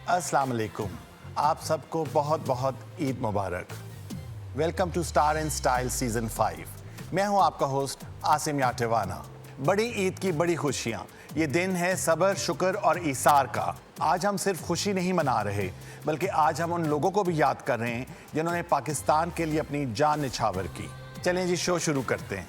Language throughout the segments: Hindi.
अस्सलाम वालेकुम। आप सबको बहुत बहुत ईद मुबारक। Welcome to star and style season 5। मैं हूं आपका होस्ट आसिम याटेवाना। बड़ी ईद की बड़ी खुशियां, ये दिन है सब्र, शुक्र और ईसार का। आज हम सिर्फ खुशी नहीं मना रहे, बल्कि आज हम उन लोगों को भी याद कर रहे हैं जिन्होंने पाकिस्तान के लिए अपनी जान निछावर की। चलें जी, शो शुरू करते हैं।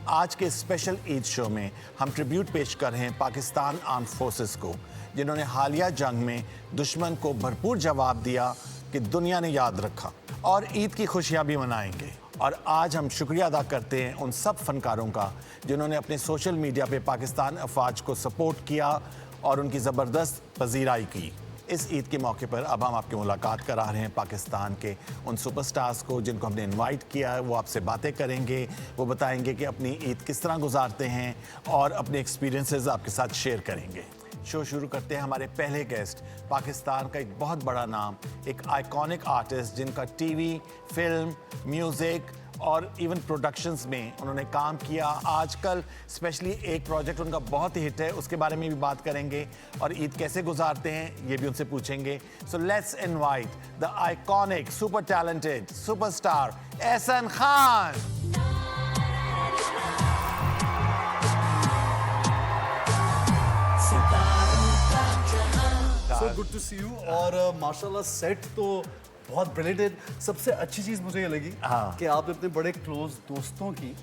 आज के स्पेशल ईद शो में हम ट्रिब्यूट पेश कर रहे हैं पाकिस्तान आर्म्ड फोर्सेस को, जिन्होंने हालिया जंग में दुश्मन को भरपूर जवाब दिया कि दुनिया ने याद रखा, और ईद की खुशियां भी मनाएंगे। और आज हम शुक्रिया अदा करते हैं उन सब फनकारों का जिन्होंने अपने सोशल मीडिया पे पाकिस्तान अफवाज को सपोर्ट किया और उनकी ज़बरदस्त पजीराई की। इस ईद के मौके पर अब हम आपकी मुलाकात करा रहे हैं पाकिस्तान के उन सुपरस्टार्स को जिनको हमने इनवाइट किया है। वो आपसे बातें करेंगे, वो बताएंगे कि अपनी ईद किस तरह गुजारते हैं और अपने एक्सपीरियंसेस आपके साथ शेयर करेंगे। शो शुरू करते हैं। हमारे पहले गेस्ट पाकिस्तान का एक बहुत बड़ा नाम, एक आइकॉनिक आर्टिस्ट जिनका टीवी, फिल्म, म्यूज़िक और इवन प्रोडक्शंस में उन्होंने काम किया। आजकल स्पेशली एक प्रोजेक्ट उनका बहुत ही हिट है, उसके बारे में भी बात करेंगे और ईद कैसे गुजारते हैं ये भी उनसे पूछेंगे। So let's invite the iconic, super talented superstar Ehsan Khan. So good to see you। और माशाल्लाह सेट तो बहुत ब्रिलियंट है। सबसे अच्छी चीज़ मुझे ये लगी कि आपने अपने बड़े क्लोज दोस्तों की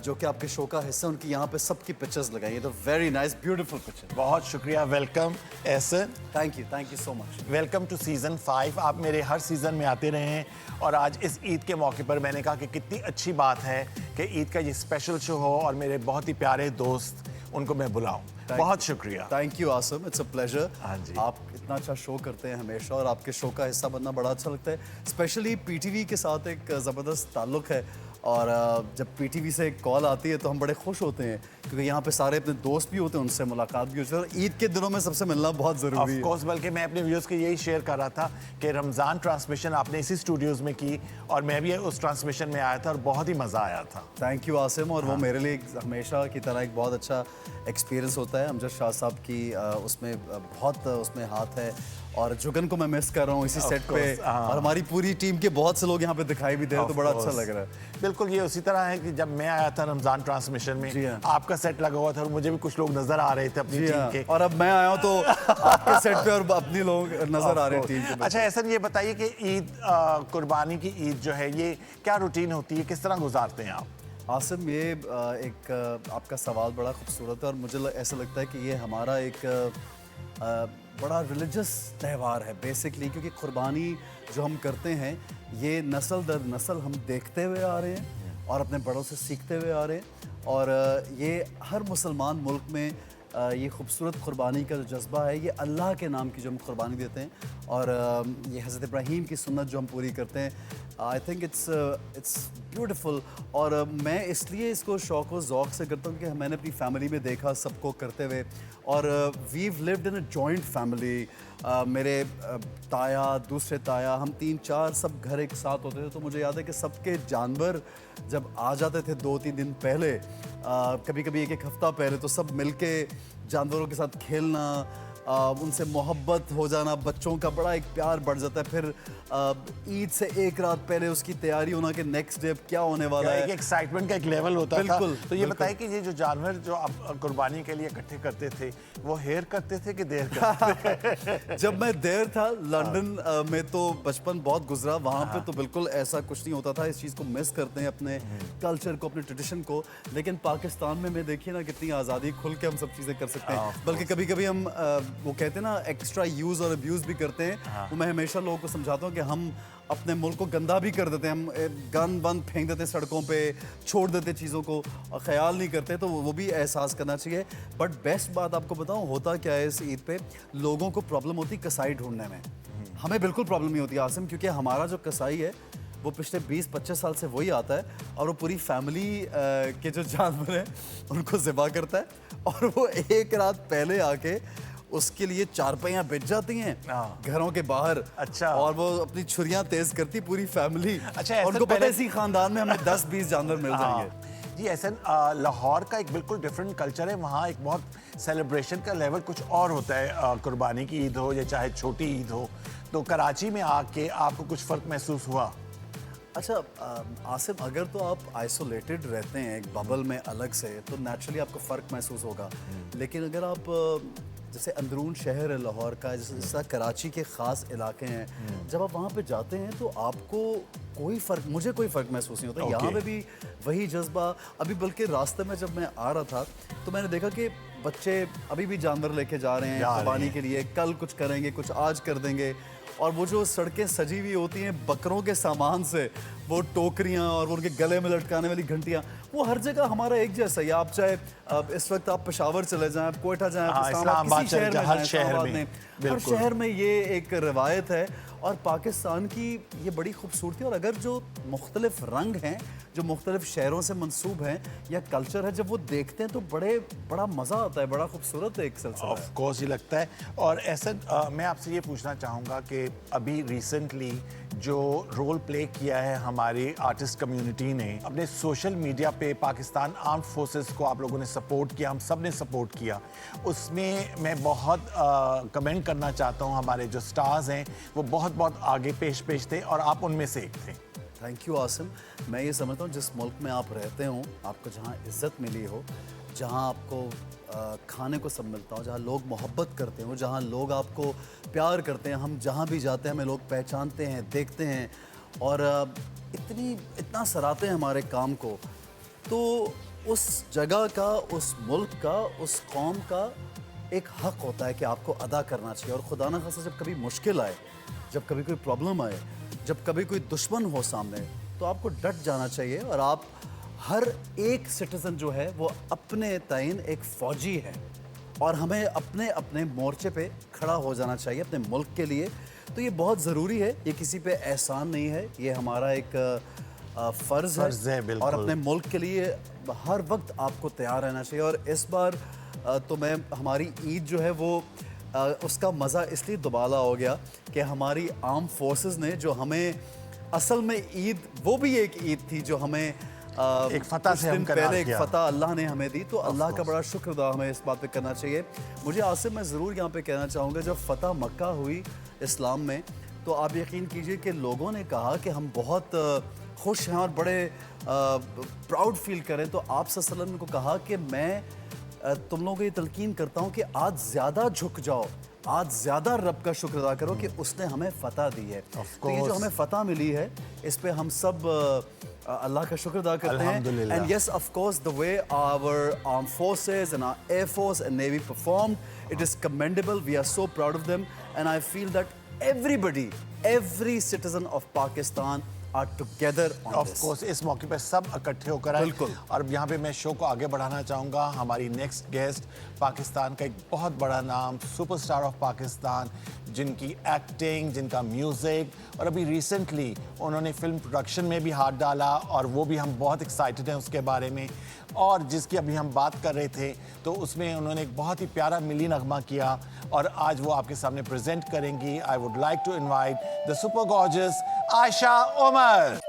जो कि आपके शो का हिस्सा, उनकी यहाँ पे सबकी पिक्चर्स लगाई हैं। तो वेरी नाइस, ब्यूटीफुल पिक्चर। बहुत शुक्रिया। Welcome Ehsan. Thank you so much. Welcome to season 5। आप मेरे हर सीज़न में आते रहे हैं और आज इस ईद के मौके पर मैंने कहा कि कितनी अच्छी बात है कि ईद का ये स्पेशल शो हो और मेरे बहुत ही प्यारे दोस्त उनको मैं बुलाऊं। बहुत शुक्रिया। Thank you Asim, it's a pleasure. हाँ जी। आप इतना अच्छा शो करते हैं हमेशा और आपके शो का हिस्सा बनना बड़ा अच्छा लगता है। स्पेशली पीटीवी के साथ एक ज़बरदस्त ताल्लुक़ है और जब पीटीवी से एक कॉल आती है तो हम बड़े खुश होते हैं क्योंकि यहाँ पे सारे अपने दोस्त भी होते हैं, उनसे मुलाकात भी होती है और ईद के दिनों में सबसे मिलना बहुत ज़रूरी है। ऑफ कोर्स, बल्कि मैं अपने व्यूअर्स को यही शेयर कर रहा था कि रमज़ान ट्रांसमिशन आपने इसी स्टूडियोज़ में की और मैं भी उस ट्रांसमिशन में आया था और बहुत ही मज़ा आया था। Thank you Asim. और वो मेरे लिए हमेशा की तरह एक बहुत अच्छा एक्सपीरियंस होता है। अमजद शाह साहब की उसमें बहुत उसमें हाथ है और जुगन को मैं मिस कर रहा हूँ इसी सेट पे और हमारी पूरी टीम के बहुत से लोग यहाँ पे दिखाई भी दे रहे हैं, तो बड़ा अच्छा लग रहा है। बिल्कुल, ये उसी तरह है कि जब मैं आया था रमज़ान ट्रांसमिशन में आपका सेट लगा हुआ था और मुझे भी कुछ लोग नजर आ रहे थे अपनी टीम के, और अब मैं आया हूँ तो आपके सेट पे और अपनी लोग नजर आ रहे हैं टीम के। अच्छा एहसन, ये बताइए कि ईद, कुर्बानी की ईद जो है, ये क्या रूटीन होती है, किस तरह गुजारते हैं आप? आसिम, ये एक आपका सवाल बड़ा खूबसूरत है और मुझे ऐसा लगता है कि ये हमारा एक बड़ा रिलीजियस त्यौहार है बेसिकली, क्योंकि कुर्बानी जो हम करते हैं ये नस्ल दर नस्ल हम देखते हुए आ रहे हैं और अपने बड़ों से सीखते हुए आ रहे हैं और ये हर मुसलमान मुल्क में ये खूबसूरत कुर्बानी का जो जज्बा है, ये अल्लाह के नाम की जो हम कुर्बानी देते हैं और ये हज़रत इब्राहीम की सुन्नत जो हम पूरी करते हैं, आई थिंक इट्स ब्यूटीफुल। और मैं इसलिए इसको शौक़ व ज़ौक़ से करता हूँ कि मैंने अपनी फैमिली में देखा सबको करते हुए और we've lived in a joint family. मेरे ताया, दूसरे ताया, हम 3-4 सब घर एक साथ होते थे, तो मुझे याद है कि सबके जानवर जब आ जाते थे 2-3 दिन पहले, कभी कभी एक हफ्ता पहले, तो सब मिलके जानवरों के साथ खेलना, उनसे मोहब्बत हो जाना, बच्चों का बड़ा एक प्यार बढ़ जाता है। फिर ईद से एक रात पहले उसकी तैयारी होना कि नेक्स्ट डे क्या होने वाला है, एक एक्साइटमेंट का एक लेवल होता था। बिल्कुल। तो ये बताइए कि ये जो जानवर जो आप कुर्बानी के लिए इकट्ठे करते थे, वो हेयर करते थे कि देर करते थे? जब मैं देर था लंदन में तो बचपन बहुत गुजरा, वहाँ पे तो बिल्कुल ऐसा कुछ नहीं होता था। इस चीज़ को मिस करते हैं, अपने कल्चर को, अपने ट्रेडिशन को। लेकिन पाकिस्तान में देखिए ना कितनी आज़ादी, खुल के हम सब चीज़ें कर सकते हैं। बल्कि कभी कभी हम वो कहते हैं ना एक्स्ट्रा यूज़ और अब्यूज़ भी करते हैं। वो मैं हमेशा लोगों को समझाता हूँ कि हम अपने मुल्क को गंदा भी कर देते हैं। हम गन बंद फेंक देते सड़कों पे, छोड़ देते चीज़ों को और ख्याल नहीं करते, तो वो भी एहसास करना चाहिए। बट बेस्ट बात आपको बताऊँ होता क्या है, इस ईद पे लोगों को प्रॉब्लम होती कसाई ढूंढने में। हमें बिल्कुल प्रॉब्लम नहीं होती आसिम, क्योंकि हमारा जो कसाई है वो पिछले 20-25 साल से वही आता है और वो पूरी फैमिली के जो जानवर हैं उनको ज़िबा करता है और वो एक रात पहले आके उसके लिए चारपाइयाँ बिछ जाती हैं घरों के बाहर। अच्छा। और वो अपनी छुरियाँ तेज करती पूरी फैमिली। अच्छा, उनको पता है इसी खानदान में हमें 10-20 जानवर मिल जाएंगे। जी ऐसा लाहौर का एक बिल्कुल डिफरेंट कल्चर है। वहाँ एक बहुत सेलिब्रेशन का लेवल कुछ और होता है। कुर्बानी की ईद हो या चाहे छोटी ईद हो, तो कराची में आके आपको कुछ फ़र्क महसूस हुआ? अच्छा आसिम, अगर तो आप आइसोलेटेड रहते हैं एक बबल में अलग से, तो नेचुरली आपको फ़र्क महसूस होगा। लेकिन अगर आप जैसे अंदरून शहर है लाहौर का, जैसा कराची के ख़ास इलाके हैं, जब आप वहाँ पे जाते हैं तो आपको कोई फ़र्क, मुझे कोई फ़र्क महसूस नहीं होता। यहाँ पे भी वही जज्बा। अभी बल्कि रास्ते में जब मैं आ रहा था तो मैंने देखा कि बच्चे अभी भी जानवर लेके जा रहे हैं कुर्बानी के लिए। कल कुछ करेंगे, कुछ आज कर देंगे। और वो जो सड़कें सजी हुई होती हैं बकरों के सामान से, वो टोकरियाँ और वो उनके गले में लटकाने वाली घंटियाँ, वो हर जगह हमारा एक जैसा ही। आप चाहे इस वक्त आप पेशावर चले जाएं, आप कोयटा जाएं, आप इस्लामाबाद, किसी शहर में हर शहर में ये एक रवायत है। और पाकिस्तान की ये बड़ी खूबसूरती। और अगर जो मुख्तलिफ रंग हैं जो मुख्तलिफ शहरों से मंसूब हैं या कल्चर है, जब वो देखते हैं तो बड़ा मज़ा आता है, बड़ा खूबसूरत एक सिलसिला है। ऑफ कोर्स ही लगता है। और ऐसा मैं आपसे ये पूछना चाहूँगा कि अभी रिसेंटली जो रोल प्ले किया है हमारी आर्टिस्ट कम्युनिटी ने अपने सोशल मीडिया पे, पाकिस्तान आर्म्ड फोर्सेस को आप लोगों ने सपोर्ट किया, हम सब ने सपोर्ट किया, उसमें मैं बहुत कमेंट करना चाहता हूँ। हमारे जो स्टार्स हैं वो बहुत आगे पेश थे और आप उनमें से एक थे। Thank you Asim. मैं ये समझता हूँ जिस मुल्क में आप रहते हो, आपको जहाँ इज़्ज़त मिली हो, जहाँ आपको खाने को सब मिलता हो, जहाँ लोग मोहब्बत करते हो, जहाँ लोग आपको प्यार करते हैं, हम जहाँ भी जाते हैं हमें लोग पहचानते हैं, देखते हैं और इतना सराहते हैं हमारे काम को, तो उस जगह का, उस मुल्क का, उस कौम का एक हक होता है कि आपको अदा करना चाहिए। और खुदा न खास्ता जब कभी मुश्किल आए, जब कभी कोई प्रॉब्लम आए, जब कभी कोई दुश्मन हो सामने, तो आपको डट जाना चाहिए। और आप हर एक सिटीज़न जो है वो अपने ताइन एक फ़ौजी है और हमें अपने अपने मोर्चे पे खड़ा हो जाना चाहिए अपने मुल्क के लिए। तो ये बहुत ज़रूरी है, ये किसी पे एहसान नहीं है, ये हमारा एक फ़र्ज़ है। और अपने मुल्क के लिए हर वक्त आपको तैयार रहना चाहिए। और इस बार तो मैं हमारी ईद जो है वो उसका मज़ा इसलिए दुबाला हो गया कि हमारी आर्म फोर्सेस ने जो हमें, असल में ईद वो भी एक ईद थी जो हमें एक फतह से हम पहले एक फतह अल्लाह ने हमें दी, तो अल्लाह का बड़ा शुक्र अदा हमें इस बात पे करना चाहिए। मुझे आसिम, मैं ज़रूर यहाँ पे कहना चाहूँगा, जब फतह मक्का हुई इस्लाम में, तो आप यकीन कीजिए कि लोगों ने कहा कि हम बहुत खुश हैं और बड़े प्राउड फील करें। तो आप सल्लल्लाहु अलैहि वसल्लम को कहा कि मैं तुम लोगों को ये तलकीन करता हूँ कि आज ज़्यादा झुक जाओ, आज ज़्यादा रब का शुक्र अदा करो कि उसने हमें फ़तह दी है। तो ये जो हमें फ़तह मिली है, इस पे हम सब अल्लाह का शुक्र अदा करते हैं। And yes, of course, the way our arm forces and our air force and navy performed, it is commendable. We are so proud of them and I feel that everybody, every citizen of Pakistan are together on of this. course, इस मौके पे सब इकट्ठे होकर आए। बिल्कुल। और यहाँ पे मैं शो को आगे बढ़ाना चाहूँगा। हमारी नेक्स्ट गेस्ट पाकिस्तान का एक बहुत बड़ा नाम, सुपरस्टार ऑफ पाकिस्तान, जिनकी एक्टिंग, जिनका म्यूज़िक, और अभी रिसेंटली उन्होंने फिल्म प्रोडक्शन में भी हाथ डाला और वो भी हम बहुत एक्साइटेड हैं उसके बारे में। और जिसकी अभी हम बात कर रहे थे, तो उसमें उन्होंने एक बहुत ही प्यारा मिली नगमा किया और आज वो आपके सामने प्रेजेंट करेंगी। I would like to invite the super gorgeous Ayesha Umar.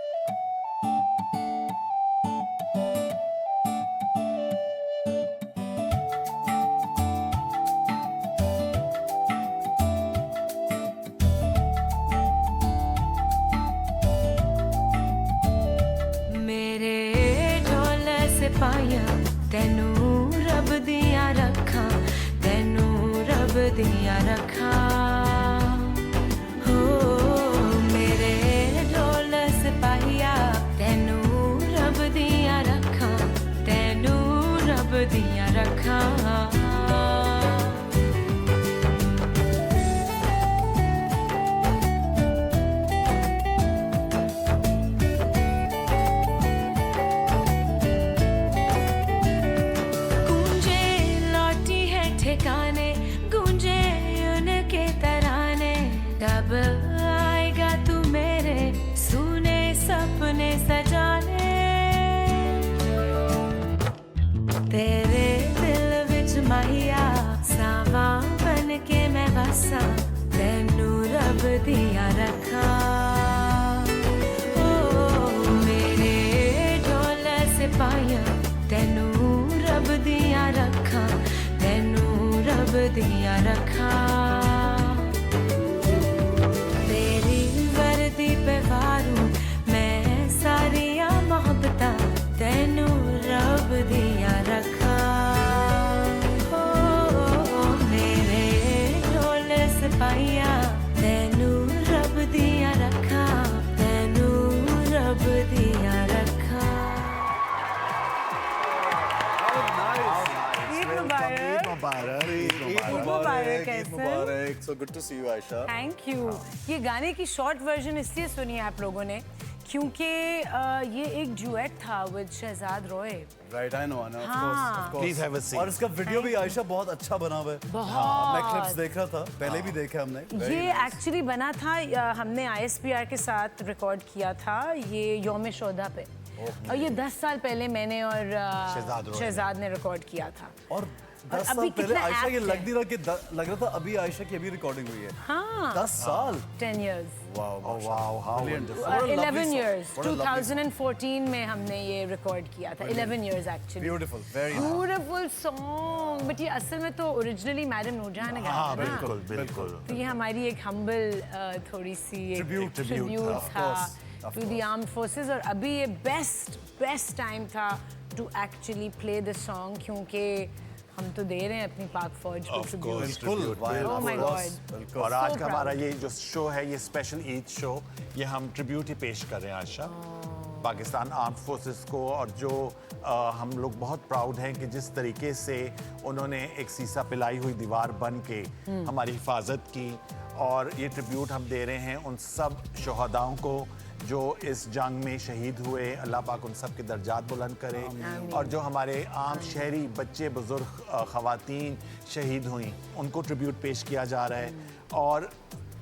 पाया तेनू रब दिया रखा, तेनू रब दिया रखा, हो मेरे ढोल सिपाहिया, तेनू रब दिया रखा, तेनू रब दिया रखा। गूंजे उनके तराने, कब आएगा तू मेरे सुने सपने सजाने, तेरे दिल विच माहिया सावा बन के मैं बसा, तेनू रब दिया रखा, ओ मेरे ढोल सिपाहिया, दिया रखा तेरी वर्दी पे वारू मैं सारिया मोहब्बता तेनू रब दिया रखा हो मेरे ढोल सिपाहिया तेनू रब दिया रखा तेनू रब दिया रखा ईद मुबारक मुबारक ऐसे मुबारक so good to see you Ayesha thank you. ये गाने की शॉर्ट वर्जन इसलिए सुनी है आप लोगों ने क्योंकि ये एक डुएट था with Shahzad Roy. Right I know of हाँ। Course Please have a seat. और इसका वीडियो भी आयशा बहुत अच्छा बना हुआ है बहुत। मैं क्लिप्स देख रहा था पहले भी देखा हमने Very ये nice. एक्चुअली बना था हमने ISPR के साथ रिकॉर्ड किया था ये यौम शोधा पे और ये 10 साल पहले मैंने और शहजाद ने रिकॉर्ड किया था। और और 10 अभी साल पहले कितना आयशा ये apt लग है। नहीं रहा कि लग रहा था अभी आयशा की अभी रिकॉर्डिंग हुई है हाँ 10 साल 10 years wow wow, how wonderful. 11 years 2014 में हमने ये रिकॉर्ड किया था 11 years actually beautiful very beautiful song but ये असल में तो ओरिजिनली मैडम नूरजहां ने गाया हाँ था ना बिल्कुल बिल्कुल तो ये हमारी एक हम्बल थोड़ी सी Tribute. ट्रिब्यूट Of था course, to the armed forces और अभी ये बेस्ट टाइम था to actually play this song क्योंकि हम तो दे रहे हैं अपनी पाक फौज को Of ट्रिब्यूट course. बिल्कुल Tribute. Oh my God. और आज So का हमारा proud. ये जो शो है ये स्पेशल ईद शो ये हम ट्रिब्यूट ही पेश कर रहे हैं आशा पाकिस्तान आर्म फोर्सेस को और जो हम लोग बहुत प्राउड हैं कि जिस तरीके से उन्होंने एक सीसा पिलाई हुई दीवार बन के हमारी हिफाजत की और ये ट्रिब्यूट हम दे रहे हैं उन सब शहदाओं को जो इस जंग में शहीद हुए अल्लाह पाक उन सब के दर्जात बुलंद करे और जो हमारे आम शहरी बच्चे बुजुर्ग खवातीन शहीद हुई उनको ट्रिब्यूट पेश किया जा रहा है और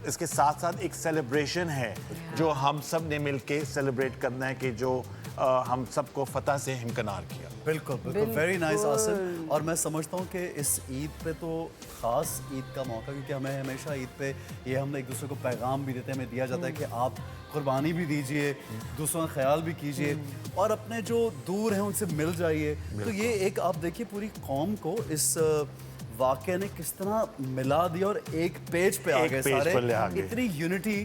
इसके साथ साथ एक सेलिब्रेशन है जो हम सब ने मिलके सेलिब्रेट करना है कि जो हम सबको फतह से हिमकनार किया बिल्कुल बिल्कुल वेरी नाइस आसिम और मैं समझता हूँ कि इस ईद पे तो ख़ास ईद का मौका क्योंकि हमें हमेशा ईद पे ये हम एक दूसरे को पैगाम भी देते हैं हमें दिया जाता है कि आप कुर्बानी भी दीजिए दूसरों का ख्याल भी कीजिए और अपने जो दूर हैं उनसे मिल जाइए तो ये एक आप देखिए पूरी कौम को इस वाक़े ने किस तरह मिला दिया और एक पेज पे आ एक गए पेज पर ले आ सारे गए। इतनी unity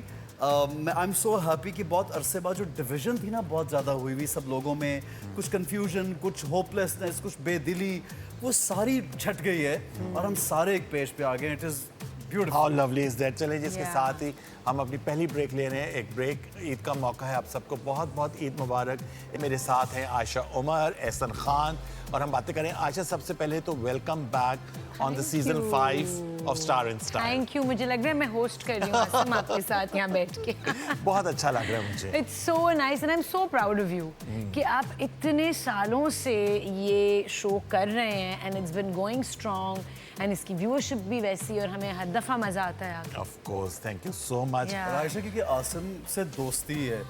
I am so happy कि बहुत अरसे बाद जो डिवीजन थी ना बहुत ज़्यादा हुई हुई सब लोगों में कुछ कंफ्यूजन कुछ होपलेसनेस कुछ बेदिली वो सारी छट गई है और हम सारे एक पेज पे आ गए it is how beautiful lovely is that चलिए जिसके Yeah. साथ ही हम अपनी पहली ब्रेक ले रहे हैं एक ब्रेक ईद का मौका है आप सबको बहुत बहुत ईद मुबारक मेरे साथ हैं आयशा उमर एहसन खान और हम बातें करें आयशा सबसे पहले तो welcome back on the season 5 of star in style thank you मुझे लग रहा है मैं होस्ट कर रही हूँ आसिम आपके साथ यहाँ बैठ के बहुत अच्छा लग रहा है मुझे it's so nice and I am so proud of you कि आप इतने सालों से ये शो कर रहे हैं and it's been going strong and इसकी व्यूअरशिप भी वैसी और हमें हर दफ़ा मज़ा आता है आके of course thank you so much Yeah. Ayesha क्योंकि आसिम से दोस्ती है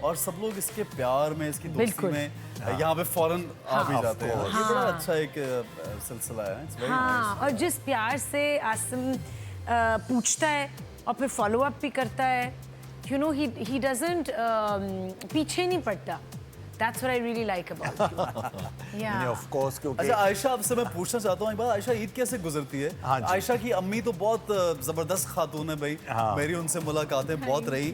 और सब लोग इसके प्यार में इसकी दोस्ती बिल्कुल। में यहाँ पे फौरन आ भी of जाते हैं course. ये बड़ा अच्छा एक सिलसिला है It's very हाँ nice. और जिस प्यार से आसिम पूछता है और फिर फॉलो अप भी करता है यू नो ही डजंट पीछे नहीं पड़ता that's what I really like about या ऑफ कोर्स क्योंकि अच्छा आयशा आपसे मैं पूछना चाहता हूँ एक बात आयशा ईद कैसे गुजरती है हाँ जी। आयशा की अम्मी तो बहुत जबरदस्त खातून है भाई हाँ। मेरी उनसे मुलाकातें बहुत रही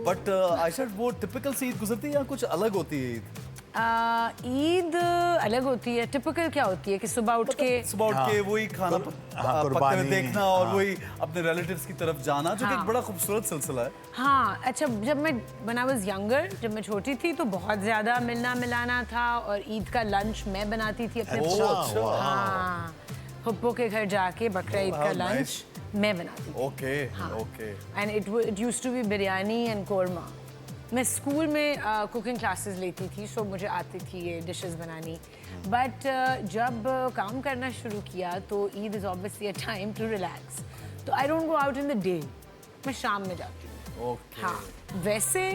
बट आयशा वो टिपिकल सी ईद गुजरती है या कुछ अलग होती है ईद ईद अलग होती है टिपिकल क्या होती है कि सुबह उठ के सुबह उठ के वही खाना हाँ, पकते हुए कुर्बानी, देखना और हाँ। वही अपने रिलेटिव्स की तरफ जाना जो कि हाँ। एक बड़ा खूबसूरत सिलसिला है हाँ अच्छा जब मैं when I was younger जब मैं छोटी थी तो बहुत ज़्यादा मिलना मिलाना था और ईद का लंच मैं बनाती थी अपने ओह, अच्छा। हाँ हुप्पो के घर जाके बकरा ईद का Wow, लंच nice. मैं बनाती थी ओके हाँ। Okay and it used to be biryani and korma मैं स्कूल में कुकिंग क्लासेस लेती थी सो मुझे आती थी ये डिशेस बनानी बट जब काम करना शुरू किया तो Eid is obviously a time to relax तो I don't go out in the day मैं शाम में जाती हूँ ओके हाँ वैसे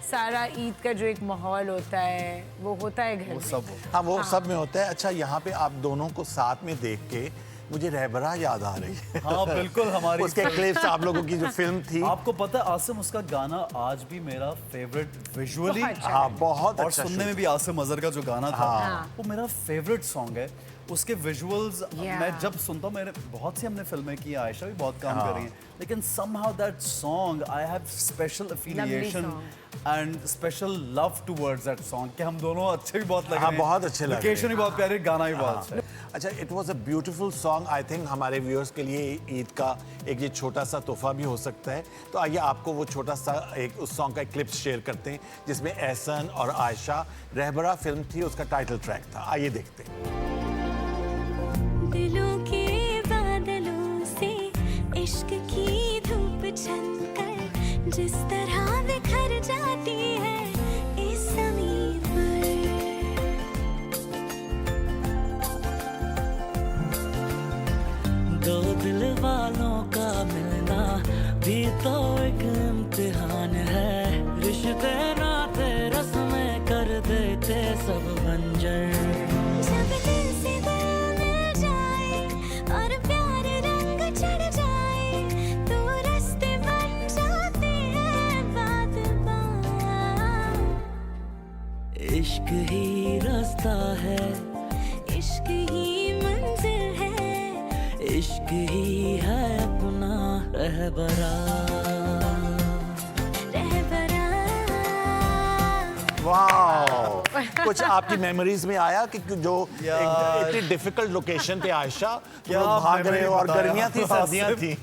सारा ईद का जो एक माहौल होता है वो होता है घर वो में सब हाँ वो सब में होता है अच्छा यहाँ पे आप दोनों को साथ में देख के मुझे रहबरा याद आ रही है हाँ बिल्कुल हमारी उसके क्लिप्स आप लोगों की जो फिल्म थी आपको पता है आसिम उसका गाना आज भी मेरा फेवरेट विजुअली बहुत अच्छा हाँ बहुत और अच्छा सुनने में shoot। भी आसिम अजहर का जो गाना था हाँ। वो मेरा फेवरेट सॉन्ग है उसके विजुअल्स Yeah. मैं जब सुनता हूँ, मैंने बहुत सी हमने फिल्में की हैं, आयशा भी बहुत काम कर रही हैं, लेकिन somehow that song I have special affiliation and special love towards that song कि हम दोनों अच्छे भी बहुत लग रहे हाँ, हैं, बहुत अच्छे लग रहे हैं। लोकेशन भी बहुत प्यारी, गाना भी बहुत अच्छा है। अच्छा, it was a beautiful song. I think हमारे व्यूअर्स के लिए ईद का एक ये छोटा सा तोहफा भी हो सकता है। तो आइए आपको वो छोटा सा एक उस सॉन्ग का एक क्लिप शेयर करते हैं जिसमें एहसन और आयशा, रहबरा फिल्म थी, उसका टाइटल ट्रैक था। आइए देखते हैं। दिलों के बादलों से इश्क की धूप छनकर जिस तरह बिखर जाती है इस ज़मीन पर। दो दिल वालों का मिलना भी तो एक इम्तिहान है। रिश्ते नाते रस्में कर देते सब बंजर। जब दिल से दिल मिल जाए और प्यार रंग चढ़ जाए तो रास्ते बन जाते हैं बात बात। इश्क ही रास्ता है, इश्क ही मंजिल है, इश्क ही है अपना रहबरा। रहबरा। वाओ, कुछ आपकी मेमोरीज में आया कि जो यार। इतनी डिफिकल्ट लोकेशन पे आयशा तुम क्या लोग भाग रहे हो और बताया? गर्मियां थी, सर्दियां आसिफ। थी।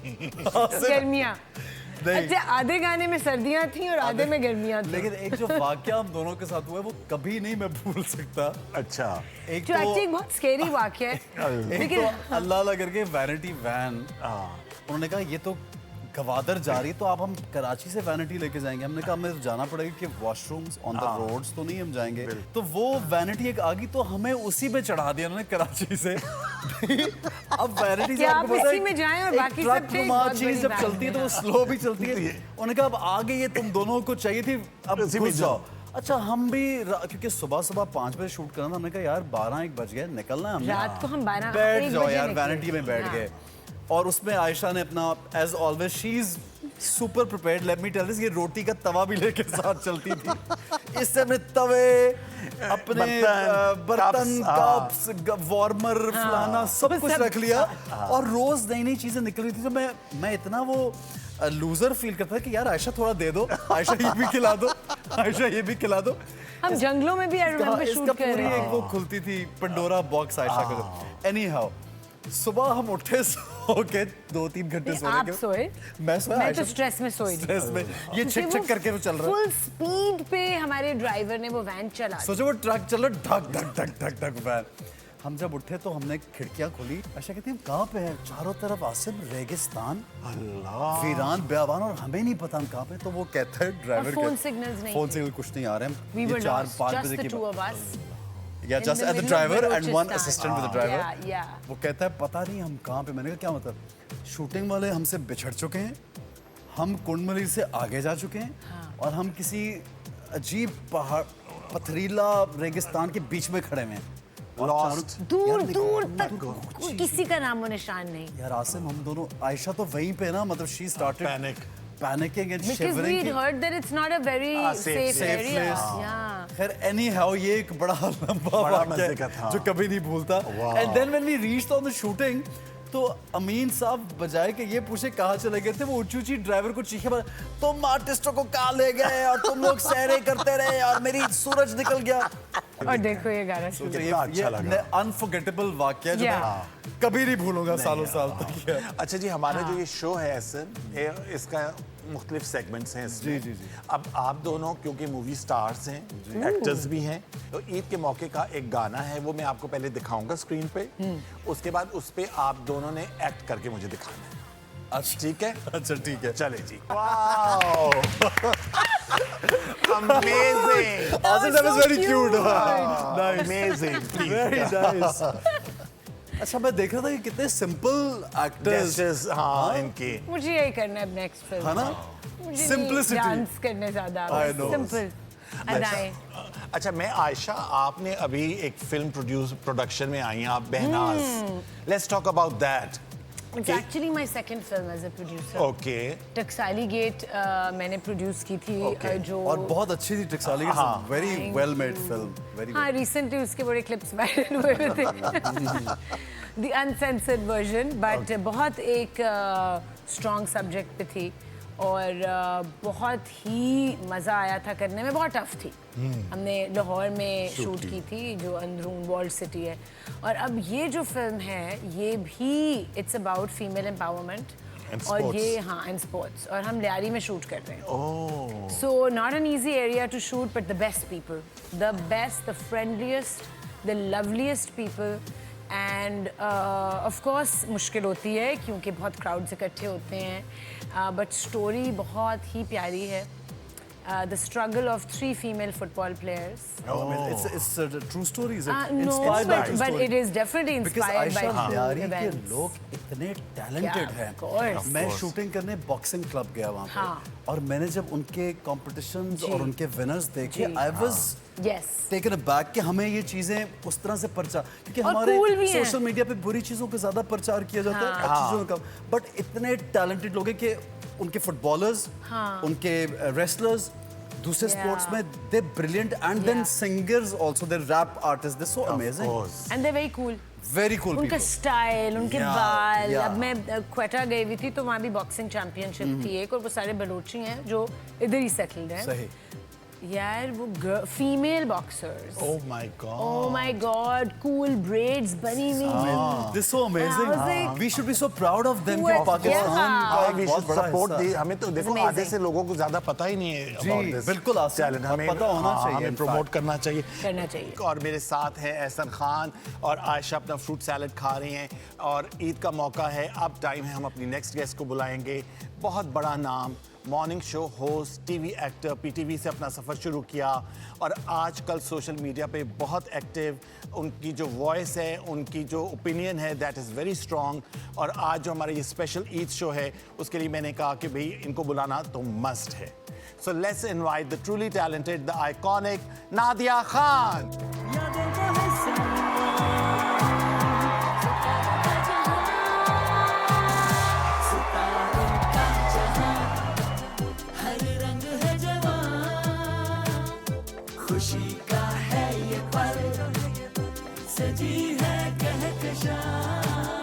गर्मियाँ। नहीं। अच्छा, आधे गाने में सर्दियाँ थी और आधे में गर्मियाँ थी। लेकिन एक जो वाकया हम दोनों के साथ हुआ है वो कभी नहीं मैं भूल सकता। अच्छा, एक जो एक्चुअली एक बहुत स्केरी वाक्य है। एक लेकिन तो अल्लाह अल्लाह करके वैनिटी वैन, उन्होंने कहा ये तो गवादर जा रही है, तो आप हम कराची से वैनिटी लेके जाएंगे। हमने कहा हमें जाना पड़ेगा कि वॉशरूम्स ऑन द रोड्स तो नहीं हम जाएंगे। तो वो वैनिटी एक आ गई तो हमें उसी पे चढ़ा दिया उन्होंने कराची से। अब वैनिटी से क्या आपको आप पता है इसी में जाएं और एक बाकी सब ट्रक पे नुमा बहुत चीज बड़ी जब वैन चलती है तो है। वो स्लो भी चलती है। उन्होंने कहा अब आगे ये तुम दोनों को चाहिए थी, अब उसी में घुस जाओ। अच्छा हम भी क्योंकि सुबह सुबह 5 बजे शूट करना था, हमने कहा यार 12-1 बज गए, निकलना है हमने। रात को हम 12 बैठ 1 जाओ बजे यार, निकले। वैनिटी में बैठ हाँ। गए। और उसमें आयशा ने अपना as always she is super prepared, let me tell this, ये रोटी का तवा भी लेके साथ चलती थी। इससे हमने तवे, अपने बर्तन, कप्स, वार्मर, फलाना सब कुछ रख लिया। और रोज नई नई चीजें निकल रही थी। तो मैं इतना वो लूजर फील करता था कि यार आयशा थोड़ा दे दो, आयशा ये भी खिला दो, आयशा ये भी खिला दो। हम जंगलों में भी आई रिमेंबर इसका शूट कर पूरी रहे एक हैं। वो खुलती थी पंडोरा बॉक्स आयशा का। एनी हाउ सुबह हम उठे सो के 2-3 घंटे नहीं, सो आप सोए, मैं सोया, मैं आयशा तो स्ट्रेस में सोई थी। स्ट्रेस में ये छिक छिक करके वो चल रहा है। फुल स्पीड पे हमारे ड्राइवर ने वो वैन चला दी। सोचो वो ट्रक चल रहा, ढक ढक ढक ढक ढक वैन। हम जब उठे तो हमने खिड़कियां खोली, आयशा कहती हम कहाँ पे हैं? चारों तरफ आसिम रेगिस्तान, अल्लाह, वीरान बेआबान, और हमें नहीं पता हम कहाँ पे। तो वो कहता है ड्राइवर, phone signals नहीं फोन थे। सिग्नल कुछ नहीं आ रहे We हैं। were ये lost, 4-5 just बजे the की two बात। of us. या in just the at the middle of driver and one Balochistan. Assistant with the driver. Yeah. वो कहता है पता नहीं हम कहाँ पे। मैंने कहा क्या मतलब? शूटिंग वाले हमसे बिछड़ चुके हैं, हम कुंडमली से आगे जा चुके हैं, और हम किसी अजीब पहाड़, पथरीला रेगिस्तान के बीच में खड़े हुए हैं। और Lost. दूर दूर तक किसी का नामो निशान नहीं। यार आसिम हम दोनों, आयशा तो वहीं पे ना, मतलब she started Panic. Panicking and Because shivering. we'd heard that it's not a very safe safe area. place. Yeah. खैर एनी हाउ ये एक बड़ा लंबा बड़ा वाक़या मज़े का था। जो कभी नहीं भूलता। And then when we reached on the shooting, तो अमीन साहब बजाय कि ये पूछे कहाँ चले गए थे, वो ऊंची ऊंची ड्राइवर को चीखे मारे, तुम आर्टिस्टों को कहाँ ले गए और तुम लोग सहरे करते रहे और मेरी सूरज निकल गया। और देखो ये गाना शुरू। तो कितना अच्छा लगा। अनफॉरगेटेबल वाक़या जो Yeah. मैं कभी नहीं भूलूंगा सालों साल तक। ये अच्छा जी, हमारा जो ये शो है एहसन, इसका मुख्तलिफ सेगमेंट्स हैं इसमें। जी, जी। अब आप दोनों क्योंकि मूवी स्टार्स हैं, एक्टर्स भी हैं, तो ईद के मौके का एक गाना है, वो मैं आपको पहले दिखाऊंगा स्क्रीन पे। उसके बाद उस पे आप दोनों ने एक्ट करके मुझे दिखाना है। अच्छा ठीक है? अच्छा ठीक है। चले जी। Wow, amazing, Asif that was very cute. Amazing, Very nice. अच्छा मैं देख रहा था कि कितने सिंपल एक्टर्स Gestures, हाँ इनके। मुझे यही करना है नेक्स्ट फिल्म। है ना? Simplicity. डांस करने ज्यादा। I know. सिंपल अदाएं। अच्छा, मैं आयशा, आपने अभी एक फिल्म प्रोडक्शन में आई हैं आप, Behnaz. Let's talk about that. It's actually my second film as a producer. Okay Taxali gate मैंने प्रोड्यूस की थी जो और बहुत अच्छी थी Taxali, very well made film, very हाँ रिसेंटली उसके बड़े क्लिप्स वायरल हुए हुए थे द अनसेंसर्ड वर्जन बट बहुत एक स्ट्रॉन्ग सब्जेक्ट पे थी और बहुत ही मज़ा आया था करने में, बहुत टफ थी। हमने लाहौर में शूट की थी जो अंदरून वॉल्ड सिटी है और अब ये जो फिल्म है ये भी it's about female empowerment And और sports. ये हाँ एंड स्पोर्ट्स और हम लियारी में शूट कर रहे हैं। ओह So not an easy area to shoot, but the best people, the best, the friendliest, the loveliest people, and of course मुश्किल होती है क्योंकि बहुत crowds इकट्ठे होते हैं, but story बहुत ही प्यारी है। The struggle of 3 female football players. I mean, it's a true story. Is it No, inspired by true but story? it is definitely Because inspired by Ayesha true Lyari के events. लोग इतने टैलेंटेड Yeah, हैं। of course. मैं शूटिंग करने बॉक्सिंग क्लब गया वहाँ पे हाँ। और मैंने जब उनके कॉम्पिटिशन्स जी। और उनके विनर्स देखे, जी। I was Yes. Taken aback कि हमें ये चीजें उस तरह से प्रचार, क्योंकि और हमारे cool भी हैं। सोशल मीडिया पे बुरी चीजों का ज्यादा प्रचार किया जाता है, अच्छी चीजों का, बट इतने टैलेंटेड लोग हैं कि उनके फुटबॉलर्स, उनके रेसलर्स, दूसरे Yeah. स्पोर्ट्स में they brilliant and then Yeah. Singers also, they rap artist, they so amazing, And they're very cool. Very cool उनका पीपल। स्टाइल, उनके Yeah, बाल। yeah. अब मैं क्वेटा गई हुई थी तो वहाँ भी बॉक्सिंग चैंपियनशिप थी एक और वो सारे बलोची हैं जो इधर ही सेटल्ड हैं। सही। यार वो female boxers, oh my God oh my god, cool braids बनी हुई हैं। This is so amazing. I was like, We should be so proud of them Who कि has- पाकिस्तान Yeah. का एक वी बहुत शुड बड़ा सपोर्ट दी। हिस्सा। हमें तो देखो amazing. आधे से लोगों को ज्यादा पता ही नहीं है जी, about this बिल्कुल आसिम, challenge। और पता होना चाहिए, हमें in प्रमोट fact. करना चाहिए। करना चाहिए। और मेरे साथ है एहसन खान और आयशा अपना फ्रूट सैलेड खा रही हैं और ईद का मौका है, अब टाइम है हम अपनी नेक्स्ट गेस्ट को बुलाएंगे। बहुत बड़ा नाम, morning show host, TV actor, PTV से अपना सफ़र शुरू किया और आजकल सोशल मीडिया पे बहुत एक्टिव। उनकी जो वॉइस है, उनकी जो ओपिनियन है, दैट इज़ वेरी स्ट्रॉन्ग। और आज जो हमारा ये स्पेशल ईद शो है उसके लिए मैंने कहा कि भाई इनको बुलाना तो मस्ट है। So let's invite the truly talented, the iconic Nadia Khan. हर रंग है जवां, खुशी का है ये पल, सजी है कहकशां,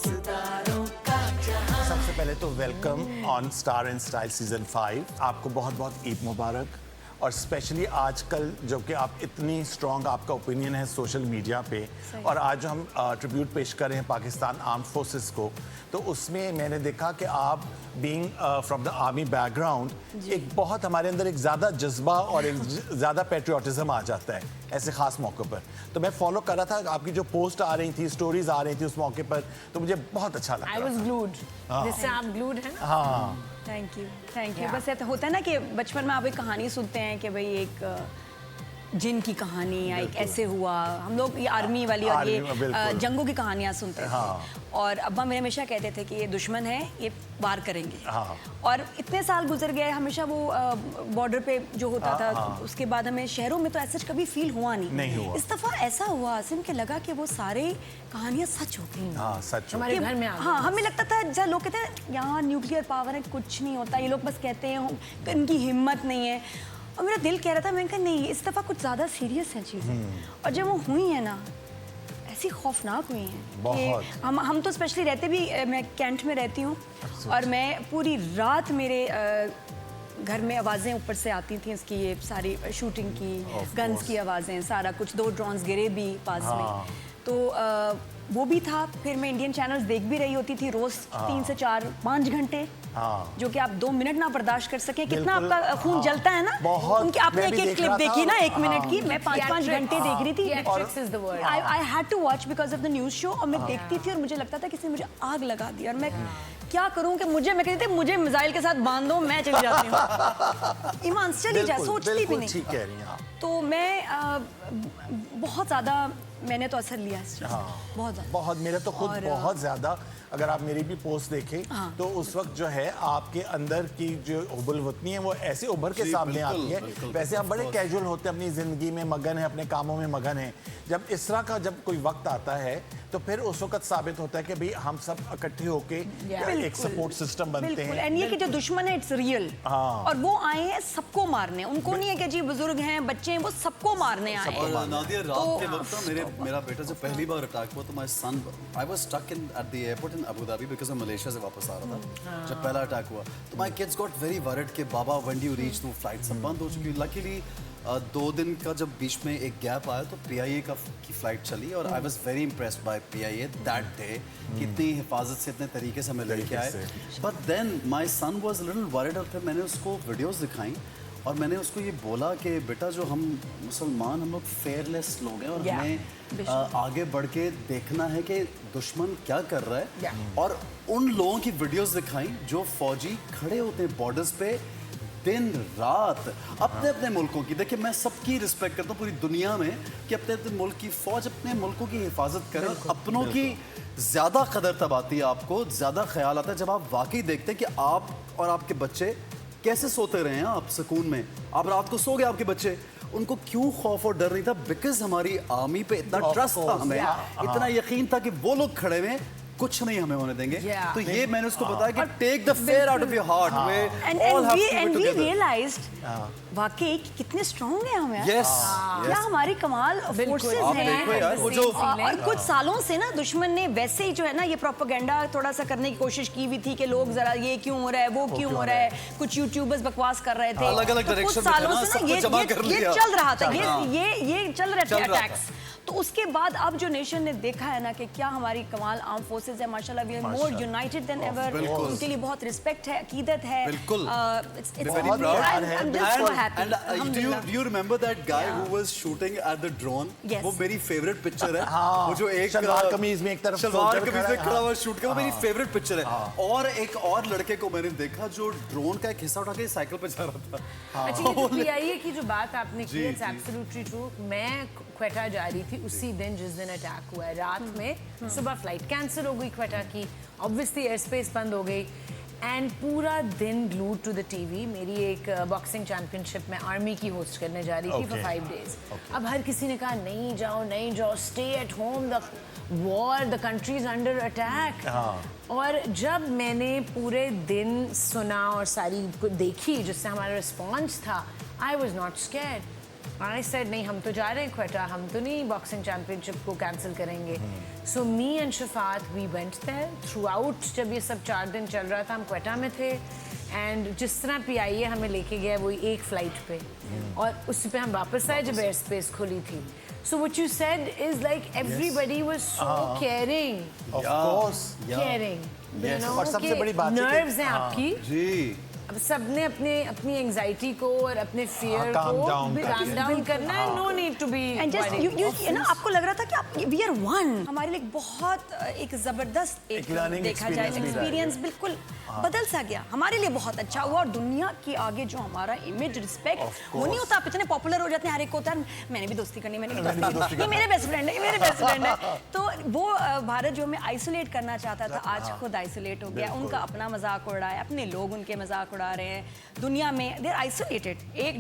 सितारों का जहां। सबसे पहले तो welcome on star and style season 5। आपको बहुत बहुत ईद मुबारक। और स्पेशली आजकल जो कि आप इतनी स्ट्रॉन्ग आपका ओपिनियन है सोशल मीडिया पे, और आज जो हम ट्रिब्यूट पेश कर रहे हैं पाकिस्तान आर्म फोर्सेस को, तो उसमें मैंने देखा कि आप being from the army background, एक बहुत हमारे अंदर एक ज़्यादा जज्बा और एक ज़्यादा पेट्रियाटिज्म आ जाता है ऐसे ख़ास मौक़ों पर। तो मैं फॉलो कर रहा था आपकी जो पोस्ट आ रही थी, स्टोरीज आ रही थी उस मौके पर, तो मुझे बहुत अच्छा I लगा। was glued. जिससे आप glued हैं ना? हाँ thank you, thank you. Yeah. बस ऐसा होता है ना कि बचपन में आप एक कहानी सुनते हैं कि भाई एक जिन की कहानी या एक ऐसे हुआ, हम लोग ये आर्मी वाली और आर्मी में, ये बिल्कुल। जंगों की कहानियाँ सुनते थे। हाँ। और अब्बा मेरे हमेशा कहते थे कि ये दुश्मन है, ये वार करेंगे। हाँ। और इतने साल गुजर गए, हमेशा वो बॉर्डर पे जो होता था, उसके बाद हमें शहरों में तो ऐसा कभी फील हुआ नहीं हुआ। इस दफ़ा ऐसा हुआ आसिम के लगा कि वो सारे कहानियाँ सच हो गई। हाँ सच। हमारे कि- घर में आ गए। हाँ, हमें लगता था जब लोग कहते हैं यहाँ न्यूक्लियर पावर है, कुछ नहीं होता, ये लोग बस कहते हैं, इनकी हिम्मत नहीं है। और मेरा दिल कह रहा था, मैंने कहा नहीं, इस दफ़ा कुछ ज़्यादा सीरियस है चीज़ें। और जब वो हुई है ना, ऐसी खौफनाक हुई हैं बहुत। कि हम तो स्पेशली रहते भी, मैं कैंट में रहती हूँ और मैं पूरी रात मेरे घर में आवाज़ें ऊपर से आती थी, इसकी ये सारी शूटिंग की, गन्स की आवाज़ें, सारा कुछ, 2 ड्रोन्स गिरे भी पास में, तो वो भी था। फिर मैं इंडियन चैनल्स देख भी रही होती थी रोज़ 3 से 4 5 घंटे, जो कि आप 2 मिनट ना बर्दाश्त कर सके, कितना बिल्कुल, आपका खून जलता है ना। बहुत। उनकी आपने मैं भी एक देख क्लिप रहा था। देखी ना 1 मिनट की, मैं 5 घंटे देख रही थी। Theatrics is the word. I had to watch because of the news show, और मैं देखती थी और मुझे लगता था किसी ने मुझे आग लगा दी, और मैं क्या करूं कि मैं कहती थी मुझे मिसाइल के साथ बांध दो, मैं चली जाती हूँ। ईमान से चली जा, बिल्कुल, सोचती भी बिल्कुल नहीं। ठीक कह रही हैं आप। तो मैं बहुत ज़्यादा मैंने तो असर लिया इस चीज़ का, बहुत ज़्यादा। बहुत, मेरा तो खुद और, बहुत ज्यादा। अगर आप मेरी भी पोस्ट देखें तो उस वक्त जो है आपके अंदर की जो उबल वतनी है वो ऐसे उभर के जी, सामने बिल्कुल, आती है। बिल्कुल, वैसे हम बड़े of course। कैजुअल होते हैं, अपनी जिंदगी में मगन है, अपने कामों में मगन है। जब इस तरह का जब कोई वक्त आता है तो फिर उस वक्त साबित होता है कि भाई हम सब इकट्ठे होके एक सपोर्ट सिस्टम बनते बिल्कुल, हैं। एंड ये कि जो दुश्मन है इट्स रियल, और वो आए हैं सबको मारने। उनको नहीं है कि जी बुजुर्ग हैं, बच्चे हैं, वो सबको मारने आए और हैं। नादिया रात के वक्त ना मेरा बेटा जब पहली बार अटैक हुआ तो my son I was stuck in at the airport in Abu Dhabi because मैं मलेशिया से वापस आ रहा था जब पहला अटैक हुआ। तो my kids got very worried कि बाबा व्हेन डू यू रीच, तो फ्लाइट सब बंद हो चुकी। लकीली 2 दिन का जब बीच में एक गैप आया तो PIA की फ्लाइट चली और I was very impressed by PIA that day कि इतनी हिफाजत से इतने तरीके से हमें लेके आए। But then my son was little worried और फिर मैंने उसको वीडियोस दिखाई और मैंने उसको ये बोला कि बेटा जो हम मुसलमान हम लोग फेयरलेस लोग हैं और हमें आगे बढ़ के देखना है कि दुश्मन क्या कर रहा है। और उन लोगों की वीडियोस दिखाई जो फौजी खड़े होते हैं बॉर्डर्स पे दिन रात अपने अपने मुल्कों की। देखिए मैं सबकी रिस्पेक्ट करता हूँ पूरी दुनिया में कि अपने अपने मुल्क की फौज अपने मुल्कों की हिफाजत करे। अपनों की ज़्यादा कदर तब आती है, आपको ज़्यादा ख्याल आता है जब आप वाकई देखते हैं कि आप और आपके बच्चे कैसे सोते रहे हैं आप सुकून में। आप रात को सो गए, आपके बच्चे, उनको क्यों खौफ और डर नहीं था? बिकॉज हमारी आर्मी पे इतना ट्रस्ट था, हमें इतना यकीन था कि वो लोग खड़े में कुछ नहीं हमें होने देंगे। तो ये मैंने उसको बताया कि take the fear out of your heart, we all have to be we together. Realised वाकई कि कितने स्ट्रांग हैं हम यार। यस क्या हमारी कमाल फोर्सेस आप देखो यार, वो जो और कुछ सालों से ना दुश्मन ने वैसे ही जो है ना ये प्रोपेगेंडा थोड़ा सा करने की कोशिश की हुई थी कि लोग जरा ये क्यों हो रहा है, वो क्यों हो रहा है। कुछ यूट्यूबर्स बकवास कर रहे थे अलग-अलग तो कुछ direction में थे सालों ना, से सब ना कुछ जमा कर ये लिया। चल रहा था, हाँ। ये चल रहे थे चल रहा अटैक्स। तो उसके बाद अब जो नेशन ने देखा है ना कि क्या हमारी कमाल आर्म फोर्सेस है, माशाल्लाह we are more united than ever. उनके लिए बहुत रिस्पेक्ट है, अकीदत है। बिल्कुल। बहुत प्यार है, And do you remember that guy who was shooting at the drone? Yes. वो मेरी फेवरेट पिक्चर है। हाँ, वो जो एक शलवार कमीज में एक तरफ शलवार soldier कमीज में खड़ा है, खड़ा हुआ शूट का, वो मेरी फेवरेट पिक्चर है। और एक और लड़के को मैंने देखा जो ड्रोन का एक हिस्सा उठा के साइकिल पे जा रहा था। अच्छा, ये जो PIA की जो बात आपने की, जी, इट्स एब्सोल्युटली ट्रू। मैं क्वेटा जा रही थी उसी दिन जिस दिन अटैक हुआ है, रात में। सुबह फ्लाइट कैंसिल हो गई क्वेटा की, ऑब्वियसली एयर स्पेस बंद हो गई एंड पूरा दिन ग्लूड टू द टीवी। मेरी एक बॉक्सिंग चैंपियनशिप में आर्मी की होस्ट करने जा रही थी फॉर 5 डेज। अब हर किसी ने कहा नहीं जाओ, stay at home, the war, the country is under attack. और जब मैंने पूरे दिन सुना और सारी देखी जिससे हमारा रिस्पॉन्स था, I was not scared. I said नहीं, हम तो जा रहे हैं क्वेटा, हम तो नहीं बॉक्सिंग चैंपियनशिप को कैंसिल करेंगे। So me and Shafaat we went there throughout. जब ये सब 4 दिन चल रहा था हम क्वेटा में थे एंड जिस तरह PIA हमें लेके गया वही एक फ्लाइट पे और उसी पे हम वापस आए जब एयर स्पेस खुली थी। So what you said is like everybody was so caring, Of course. caring. You know, और सबसे कि बड़ी बात है कि- nerves हैं आपकी। जी अब सबने अपनी एंजाइटी को और अपने फियर calm को down काम डाउन करना है। No need to be and just you ना आपको लग रहा था कि आप वी आर वन। हमारे लिए बहुत एक जबरदस्त एक learning देखा जाए experience भी रहा है। एक्सपीरियंस बिल्कुल बदल सा गया। हमारे लिए बहुत अच्छा हुआ और दुनिया के आगे जो हमारा इमेज रिस्पेक्ट वो नहीं होता। आप इतने पॉपुलर हो जाते हैं, हर एक को होता है मैंने भी दोस्ती करनी, मैंने भी दोस्ती करनी, ये मेरे बेस्ट फ्रेंड है, ये मेरे बेस्ट फ्रेंड है। तो वो भारत जो हमें आइसोलेट करना चाहता था आज खुद आइसोलेट हो गया। उनका अपना मजाक उड़ा है, अपने लोग उनके मजाक उड़ा रहे हैं। दुनिया में दे आर आइसोलेटेड। एक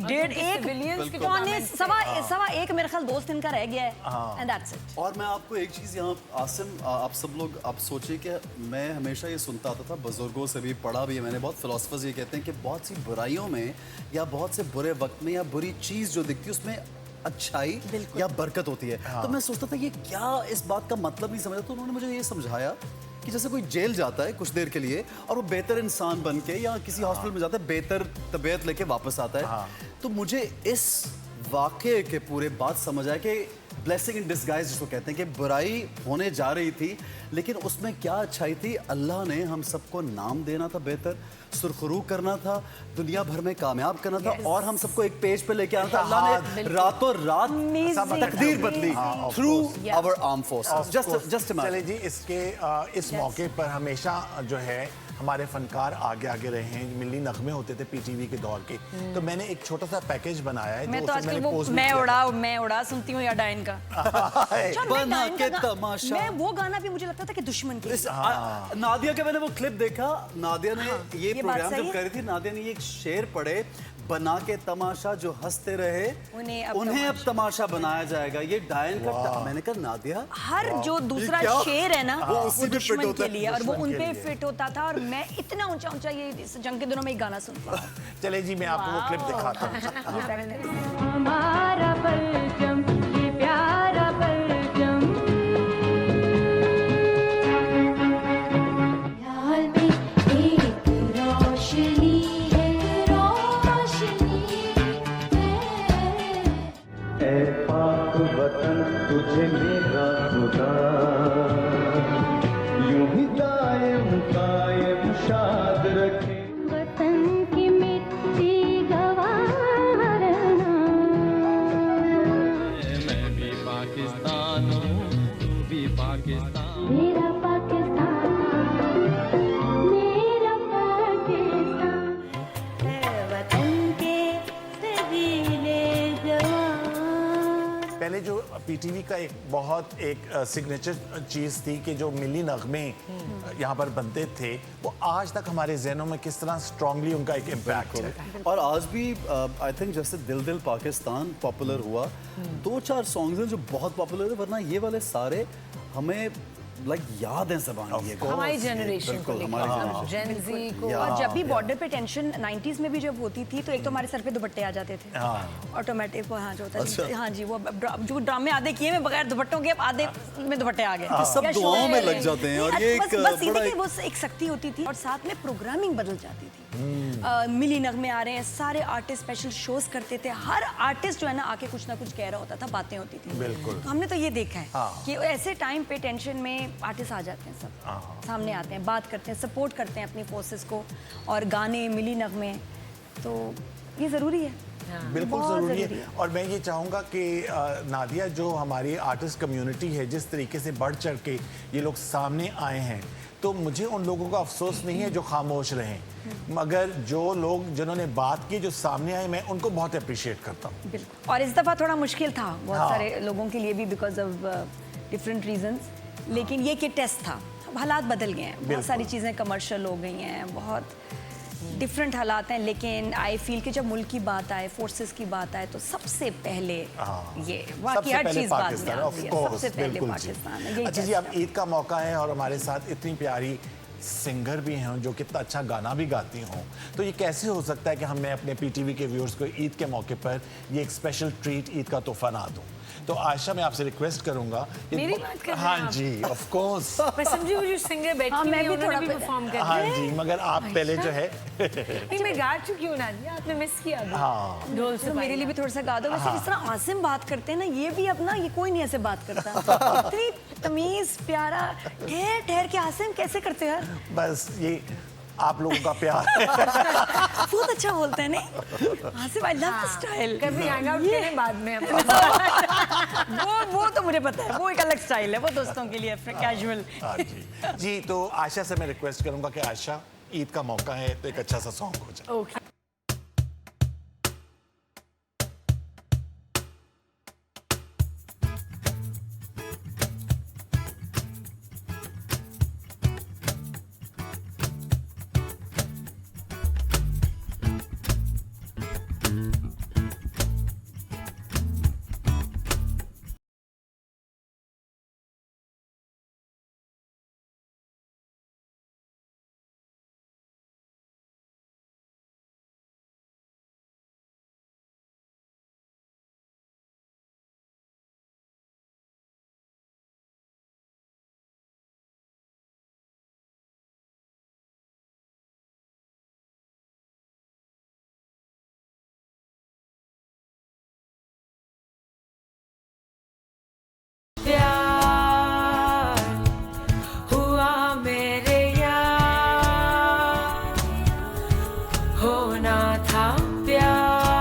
पौने सवा एक मेरे ख्याल दोस्त इनका रह गया है एंड दैट्स इट। और मैं आपको एक चीज़ यहाँ आसिम, आप सब लोग आप सोचिए कि मैं हमेशा ये सुनता आता था, बुजुर्गों से भी पढ़ा भी है मैंने, बहुत फिलोसफर्स ये कहते हैं कि बहुत सी बुराइयों में या बहुत से बुरे वक्त में या बुरी चीज़ जो दिखती है उसमें अच्छाई या बरकत होती है। तो मैं सोचता था ये क्या इस बात का मतलब नहीं समझा। तो उन्होंने मुझे ये समझाया कि जैसे कोई जेल जाता है कुछ देर के लिए और वो बेहतर इंसान बन के या किसी हॉस्पिटल में जाता है, बेहतर तबीयत लेके वापस आता है। तो मुझे इस वाक़े के पूरे बात समझ आया कि ब्लेसिंग इन डिस्गाइज जिसको कहते हैं कि बुराई होने जा रही थी लेकिन उसमें क्या अच्छाई थी। अल्लाह ने हम सबको नाम देना था बेहतर, सुरखरू करना था, दुनिया भर में कामयाब करना था, Yes. और हम सबको एक पेज पे लेके आना था। अल्लाह ने रातों रात Amazing. तकदीर बदली of through course. Our arm forces. Just चले जी, इसके इस मौके पर हमेशा जो है हमारे फनकार आगे आगे रहे हैं। मिली नगमे होते थे पीटीवी के दौर के, तो मैंने एक छोटा सा पैकेज बनाया है। मैं जो तो उसमें आजकल मैंने वो post भी मैं किया उड़ा सुनती हूँ या डायन का। था। अच्छा, मैं बना डायन के का तमाशा। मैं वो गाना भी मुझे लगता था कि दुश्मन के लिए। नादिया का मैंने वो क्लिप देखा, नादिया ने ये ये बात प्रोग्राम सही जब है। कर रही थी, नादिया ने ये एक शेर पढ़े, बना के तमाशा जो हंसते रहे उन्हें अब तमाशा बनाया जाएगा। ये डायन का, मैंने कहा नादिया हर जो दूसरा क्या? शेर है ना वो वो उसी पे fit दुश्मन होता के है। लिए, और वो दुश्मन उन के पे लिए। फिट होता था, और मैं इतना ऊंचा ऊंचा ये इस जंग के दिनों में ये गाना सुनता हूँ। चले जी, मैं आपको वो क्लिप दिखाता हूँ। हमारा बलगम ये प्यारा बलगम ख्याल में एक रोशनी है, रोशनी है। ऐ पाक वतन तुझे मेरा खुदा यूं ही दायम कायम शाद रखे। वतन की मिट्टी गवारना मैं भी पाकिस्तान हूँ, तू भी पाकिस्तान। मेरा पाकिस्तान मेरा पाकिस्तान है वतन के सजीले जवान। पहले जो पीटीवी का एक बहुत सिग्नेचर चीज़ थी कि जो मिली नगमे यहाँ पर बनते थे, वो आज तक हमारे जहनों में किस तरह स्ट्रांगली उनका एक इम्पैक्ट है। और आज भी आई थिंक जैसे दिल दिल पाकिस्तान पॉपुलर हुआ, 2-4 सॉन्ग्स हैं जो बहुत पॉपुलर है, वरना ये वाले सारे हमें लाइक याद है ज़बान ये हमारी जनरेशन को बिल्कुल, हमारी लेकर जेन जी को। और जब भी बॉर्डर पे टेंशन 90s में भी जब होती थी, तो एक तो हमारे सर पे दुपट्टे आ जाते थे ऑटोमेटिक। वो हाँ जो होता अच्छा। है, हाँ जी, वो जो ड्रामे आधे किए में बगैर दुपट्टों के, अब आधे में दुपट्टे आ गए। सब या दुआओं शोर में है। लग जाते हैं, और नहीं, ये बस एक बस बड़ा ये कि वो एक शक्ति होती थी, और साथ में प्रोग्रामिंग बदल जाती थी। मिली नगमे आ रहे हैं, सारे आर्टिस्ट स्पेशल शोज करते थे, हर आर्टिस्ट जो है ना आके कुछ ना कुछ कह रहा होता था, बातें होती थी। बिल्कुल। तो हमने तो ये देखा है कि ऐसे टाइम पे टेंशन में आर्टिस्ट आ जाते हैं, सब सामने आते हैं, बात करते हैं, सपोर्ट करते हैं अपनी फोर्सेस को, और गाने मिली नगमे, तो ये ज़रूरी है। बिल्कुल बहुत ज़रूरी ज़रूरी है। और मैं ये चाहूँगा कि नादिया, जो हमारी आर्टिस्ट कम्युनिटी है, जिस तरीके से बढ़ चढ़ के ये लोग सामने आए हैं, तो मुझे उन लोगों का अफसोस नहीं है जो खामोश रहे, मगर जो लोग जिन्होंने बात की, जो सामने आए, मैं उनको बहुत अप्रिशिएट करता हूँ। बिल्कुल। और इस दफ़ा थोड़ा मुश्किल था बहुत हाँ। सारे लोगों के लिए भी, बिकॉज ऑफ डिफरेंट रीजंस, लेकिन ये कि टेस्ट था। अब हालात बदल गए हैं, बहुत सारी चीज़ें कमर्शियल हो गई हैं, बहुत डिफरेंट हालात हैं, लेकिन आई फील कि जब मुल्क की बात आए, फोर्सेस की बात आए, तो सबसे पहले ये बाकी सबसे हर पहले चीज़ बाद में पाकिस्तान, आती ऑफ है, कोर्स, सबसे पहले बिल्कुल जी। पाकिस्तान है, यही अच्छा जी, टेस्ट अब है। ईद का मौका है और हमारे साथ इतनी प्यारी सिंगर भी हैं जो कितना अच्छा गाना भी गाती हों, तो ये कैसे हो सकता है कि मैं अपने पीटीवी के व्यूअर्स को ईद के मौके पर ये एक स्पेशल ट्रीट, ईद का तोहफा ना दूं? तो आयशा, मैं आपसे रिक्वेस्ट करूंगा कि मेरी बात कर रहे हैं हाँ आप? जी, ऑफ कोर्स। मैं समझी वो जो सिंगर बैठी हाँ, हुई मैं है, भी उन्होंने थोड़ा भी परफॉर्म कर हाँ दिया। जी, मगर आप पहले जो है नहीं, मैं गा चुकी हूँ ना जी, आपने मिस किया अभी। हाँ। ढोल तो से मेरे लिए भी थोड़ा सा गा दो। वैसे जिस तरह आसिम बात करते हैं ना, ये भी अपना, ये कोई नहीं ऐसे बात करता। इतनी तमीज, प्यारा, ठहर ठहर के आसिम कैसे करते हो यार? बस ये आप लोगों का प्यार है। बहुत अच्छा बोलते हैं नहीं आसिफ, आई लव स्टाइल। कभी हैंग आउट करें बाद में हम। वो तो मुझे पता है, वो एक अलग स्टाइल है, वो दोस्तों के लिए कैजुअल। हाँ जी जी, तो आयशा से मैं रिक्वेस्ट करूंगा कि आयशा, ईद का मौका है तो एक अच्छा सा सॉन्ग हो जाए। ओके। होना था प्यार।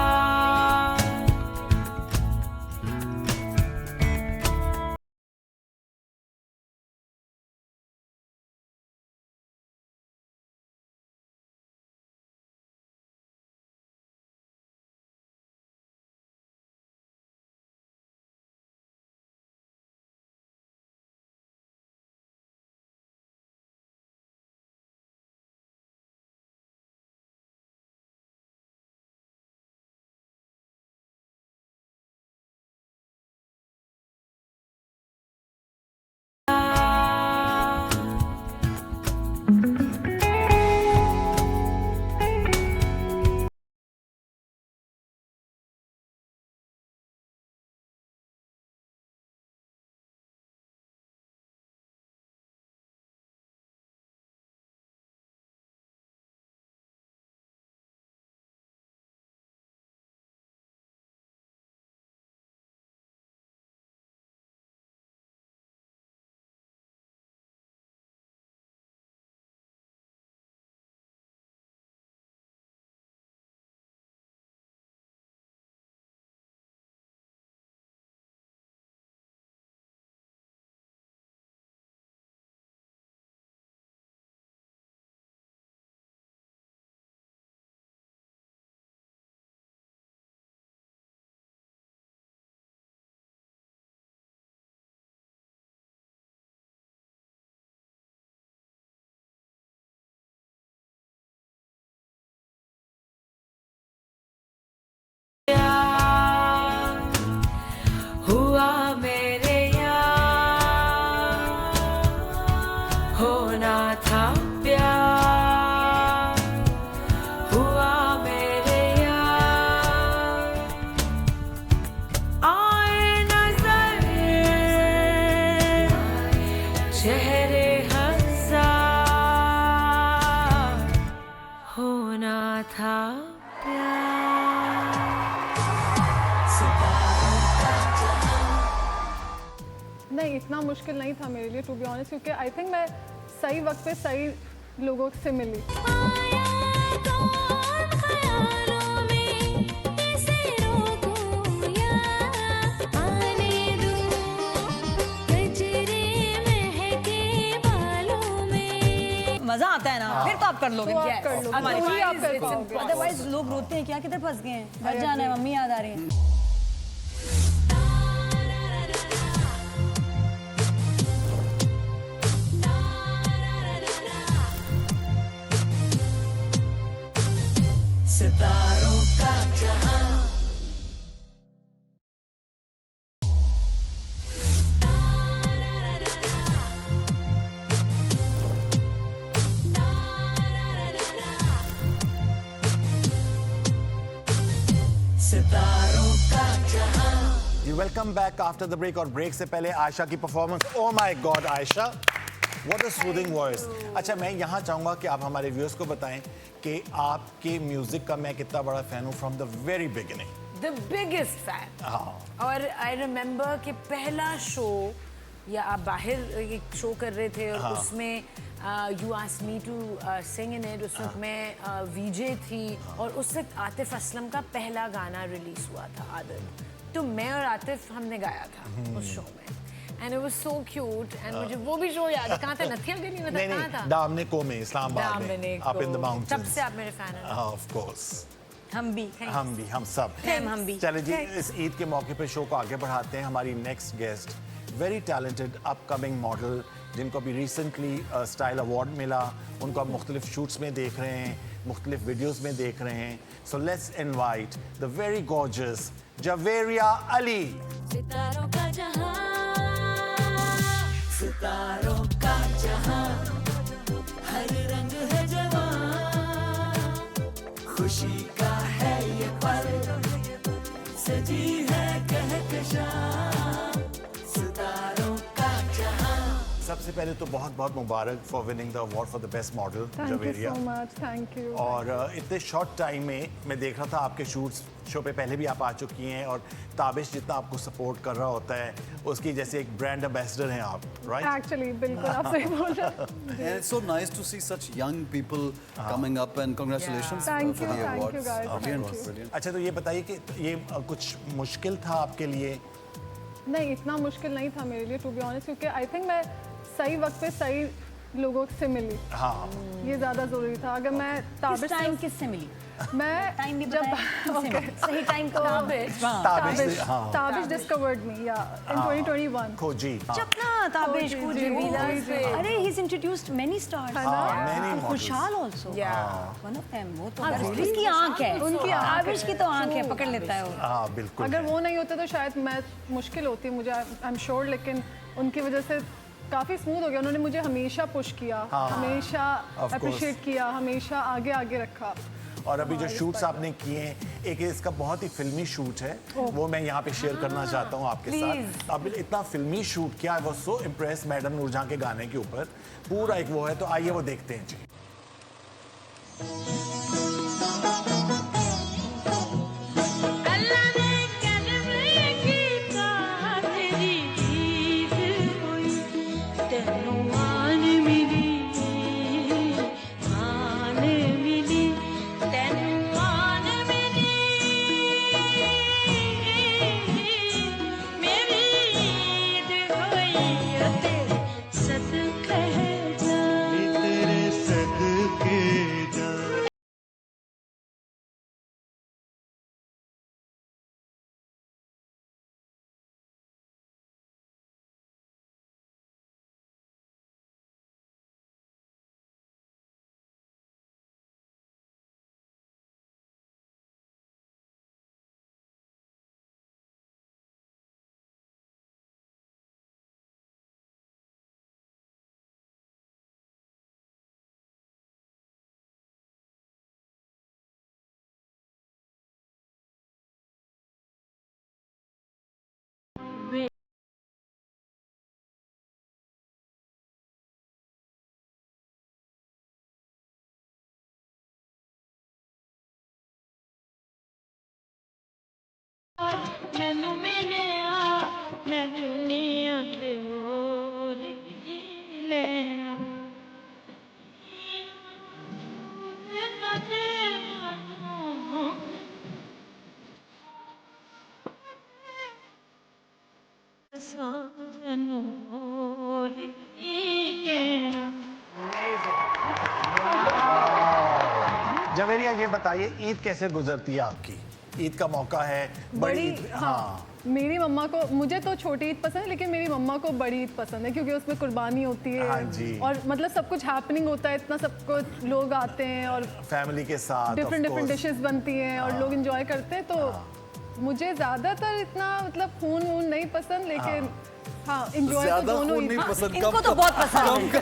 हुआ मेरे यार, होना था प्यार। हुआ मेरे यार, आए नजर चेहरे हजार, होना था प्यार। नहीं, इतना मुश्किल नहीं था मेरे लिए टू बी ऑनेस्ट, क्योंकि आई थिंक मैं सही वक्त पे सही लोगों से मिली। आया कौन ख्यालों में, कैसे रोकूं या आने दूं, गजरे महके बालों में। मजा आता है ना, फिर तो आप कर लोगे। तो आप कर लो, हमारे वही आप कर पाओगे। अदरवाइज लोग रोते हैं, क्या किधर फंस गए हैं, घर जाना है, मम्मी याद आ रही है। सितारों का जहां, सितारों का जहां। जी welcome back after the break. और ब्रेक से पहले आयशा की performance, oh my god Ayesha, what a soothing voice. अच्छा, मैं यहाँ चाहूँगा कि आप हमारे व्यूअर्स को बताएं कि आपके म्यूजिक का मैं कितना बड़ा फैन हूँ from the very beginning. The biggest fan. हाँ, और आई रिमेम्बर कि पहला शो या आप बाहर एक शो कर रहे थे और उसमें you asked me to sing in it. उस वक्त मैं वीजे थी और उस वक्त आतिफ असलम का पहला गाना रिलीज हुआ था आदत, तो मैं और आतिफ हमने गाया था उस शो में। And it was so cute and मुझे वो भी शो याद है। कहाँ था? नथिया गली में था? कहाँ था? दामने में, इस्लामाबाद में, up in the mountains। तब से आप मेरे फैन हैं। Of course। हम भी हम सब। हम भी। चले जी, इस ईद के मौके पे शो को आगे बढ़ाते हैं। हमारी next guest very talented upcoming model, जिनको अभी रिसेंटली स्टाइल अवार्ड मिला, उनको आप मुख्तलिफ शूट्स में देख रहे हैं, मुख्तलिफ वीडियोस में देख रहे हैं। सो let's invite the very gorgeous Javeria Ali. सितारों का जहां, सितारों का जहां, हर रंग है जवां, खुशी का है ये पल, सजी है कहकशां, सितारों का जहां। सबसे पहले तो बहुत बहुत मुबारक for winning the award for the best model thank you Javeria. So much, thank you. और इतने शॉर्ट टाइम में मैं देख रहा था आपके शूट्स शो पे पहले भी आप आ चुकी हैं और ताबिश जितना आपको सपोर्ट कर रहा होता है उसकी जैसे एक ब्रांड एम्बेसडर हैं आप, राइट? एक्चुअली बिल्कुल आप सही बोल रहे हैं। And it's so nice to see such young people coming up, and congratulations Thank for you, the thank you awards. guys, Brilliant, thank you. brilliant. अच्छा, तो ये बताइए कि ये कुछ मुश्किल था आपके लिए? नहीं, इतना मुश्किल नहीं था मेरे लिए टू बी ऑनेस्ट, क्योंकि आई थिंक मैं सही वक्त पे सही लोगों से मिली, हाँ, ये ज़्यादा ज़रूरी था। अगर मैं किस ताबिश टाइम किससे मिली? मैं टाइम भी जब बताया सही टाइम को ताबिश, हाँ, ताबिश डिस्कवर्ड मी या इन 2021। खोजी, हाँ, चपना ताबिश जी, कुछ जी, revealers जी, जी। अरे he has introduced many stars हाँ, many models. खुशहाल also Yeah. one of them वो तो उसकी आंख है उनकी आंख है। ताबिश की तो आंख है पकड़ लेता है वो हाँ, बिल्कुल अगर है। वो नहीं होते तो शायद मैच मुश्किल होती मुझे, आई एम श्योर, लेकिन उनकी वजह से काफ़ी स्मूथ हो गया। उन्होंने मुझे हमेशा पुश किया, हमेशा Of course. अप्रिशिएट किया, हमेशा आगे आगे रखा। और अभी जो शूट्स आपने किए हैं, एक इसका बहुत ही फिल्मी शूट है, वो मैं यहाँ पे शेयर करना चाहता हूँ आपके साथ। अब इतना फिल्मी शूट किया, I was so impress madam Noorjahan के गाने के ऊपर, पूरा एक वो है, तो आइए वो देखते हैं जी। अल्लाह ने करमे कीता तेरी दीद होई तैनू मान मिली तैनू मान मिली मेरी ईद होई तेरे सदके जा तेरे सदके जा। मैनू मिलिया मैं दुनिया दे होर ले सानू होर जवेरिया, ये बताइए ईद कैसे गुजरती है आपकी? ईद का मौका है, बड़ी ईद, हाँ, मेरी मम्मा को, मुझे तो छोटी ईद पसंद है लेकिन मेरी मम्मा को बड़ी ईद पसंद है क्योंकि उसमें कुर्बानी होती है। हाँ जी। और मतलब सब कुछ हैपनिंग होता है, इतना सब कुछ लोग आते हैं और फैमिली के साथ different of different course। Dishes बनती हैं और लोग इंजॉय करते हैं। तो मुझे ज़्यादातर इतना मतलब खून वून नहीं पसंद, लेकिन हाँ इंजॉय तो ज्यादा दोनों खून ईद। नहीं पसंद, इनको तो बहुत पसंद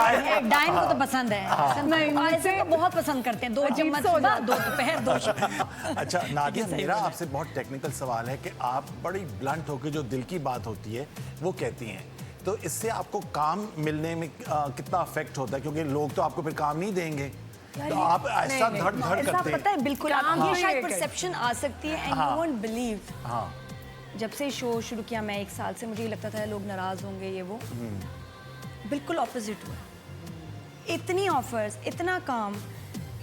है डाइन को तो पसंद है नहीं, ऐसे तो बहुत पसंद करते हैं 2 अजीब चम्मच सा हो सुबह जाता 2 दोपहर 2 शाम। अच्छा नादिया, मेरा आपसे बहुत टेक्निकल सवाल है कि आप बड़ी ब्लंट होकर जो दिल की बात होती है वो कहती हैं, तो इससे आपको काम मिलने में कितना अफेक्ट होता है? क्योंकि लोग तो आपको फिर काम नहीं देंगे, तो आप ऐसा धड़ धड़ ऐसा करते पता हैं। है बिल्कुल, काम ये ही शायद है परसेप्शन आ सकती है एंड यू वोंट बिलीव। हाँ, जब से शो शुरू किया मैं 1 साल से, मुझे ये लगता था लोग नाराज होंगे ये वो, बिल्कुल ऑपोजिट हुआ। इतनी ऑफर्स, इतना काम,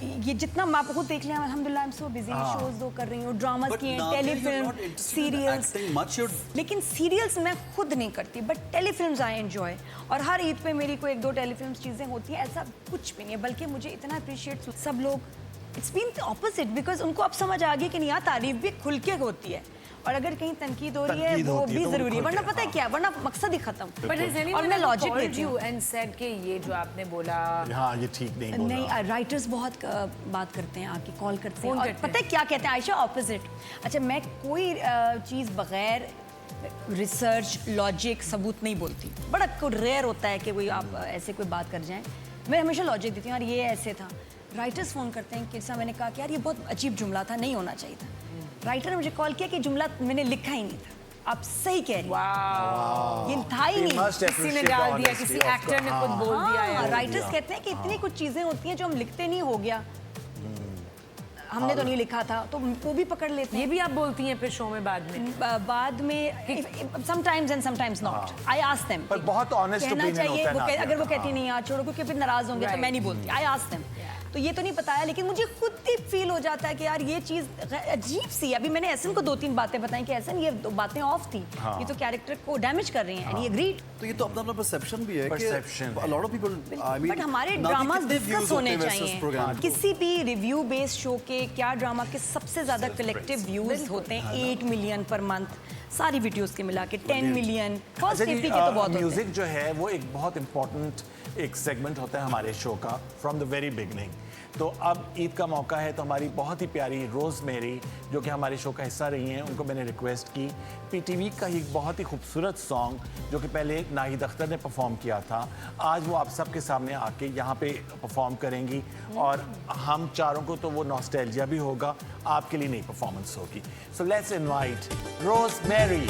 ये जितना मैं आपको खुद देख लिया, अल्हम्दुलिल्लाह, आई एम सो बिजी, शोज दो कर रही हूँ, ड्रामास But किए हैं, Nadia, you're telefilm, not interested in serials, acting much, you're- लेकिन सीरियल्स मैं खुद नहीं करती, बट टेलीफिल्म्स आई एंजॉय। और हर ईद पे मेरी कोई 1-2 टेलीफिल्म्स चीज़ें होती हैं, ऐसा कुछ भी नहीं है, बल्कि मुझे इतना अप्रिशिएट सब लोग, इट्स बीन ऑपोजिट, बिकॉज उनको अब समझ आ गई कि नहीं यार, तारीफ भी खुल के होती है, और अगर कहीं तनकीद हो रही है तनकीद वो होती है भी तो वो जरूरी है, खुल वरना के, पता है हाँ। क्या, वरना मकसद ही खत्म। But has anyone और मैं ever लॉजिक called लेती you हूँ। and said कि ये जो आपने बोला, हाँ, ये ठीक नहीं बोला। नहीं, राइटर्स बहुत बात करते हैं, आके कॉल करते हैं, फोन और करते पता है क्या कहते हैं आयशा, ऑपोजिट। अच्छा, मैं कोई चीज़ बगैर रिसर्च, लॉजिक, सबूत नहीं बोलती। बड़ा रेयर होता है कि कोई आप ऐसे कोई बात कर जाएं, मैं हमेशा लॉजिक देती हूँ, यार ये ऐसे था। राइटर्स फ़ोन करते हैं कि मैंने कहा कि यार ये बहुत अजीब जुमला था, नहीं होना चाहिए था। राइटर ने मुझे कॉल किया कि जुमला मैंने लिखा ही नहीं था, आप सही कह रही हैं। वाह, ये था ही We नहीं। must किसी ने appreciate डाल the दिया, honesty किसी of एक्टर ने खुद बोल दिया हाँ, यार। राइटर्स कहते हैं कि इतनी कुछ चीजें होती हैं जो हम लिखते नहीं, हो गया हमने तो नहीं लिखा था, तो वो भी पकड़ लेते ये हैं। भी आप बोलती हैं फिर शो में बाद में? बाद में sometimes and sometimes not, I ask them. पर बहुत honest कहना opinion चाहिए, होता है वो ना अगर वो आपका। कहती नहीं यार छोड़ो क्योंकि फिर नाराज होंगे, तो Right. मैं नहीं बोलती, आई आस्क देम। तो ये तो नहीं बताया, लेकिन मुझे खुद ही फील हो जाता है कि यार ये चीज अजीब सी। अभी मैंने एहसन को 2-3 बातें बताई कि एहसन ये बातें ऑफ थी, ये तो कैरेक्टर को डैमेज कर रही हैं, एंड ही एग्रीड। तो ये तो अपना अपना परसेप्शन भी है Perception कि a lot of people, I mean, but हमारे ना कि ड्रामास कितने डिस्कस views होने होते हैं वैसे उस चाहिए। प्रोग्राम किसी भी रिव्यू बेस्ड शो के क्या ड्रामा के सबसे ज्यादा कलेक्टिव व्यूज होते हैं 8 मिलियन पर मंथ, सारी वीडियोस के मिला के 10 मिलियन। फर्स्ट अच्छा जी, 50 के तो बहुत होते हैं। म्यूजिक जो है वो एक बहुत इंपॉर्टेंट एक सेगमेंट होता है हमारे शो का फ्रॉम द वेरी बिगनिंग। तो अब ईद का मौका है, तो हमारी बहुत ही प्यारी रोज़ मेरी जो कि हमारे शो का हिस्सा रही हैं, उनको मैंने रिक्वेस्ट की पीटीवी का एक बहुत ही खूबसूरत सॉन्ग जो कि पहले नाहिद अख्तर ने परफॉर्म किया था, आज वो आप सबके सामने आके यहाँ पे परफॉर्म करेंगी और हम चारों को तो वो नॉस्टैल्जिया भी होगा, आपके लिए नई परफॉर्मेंस होगी। सो लेट्स इनवाइट रोज़ मेरी।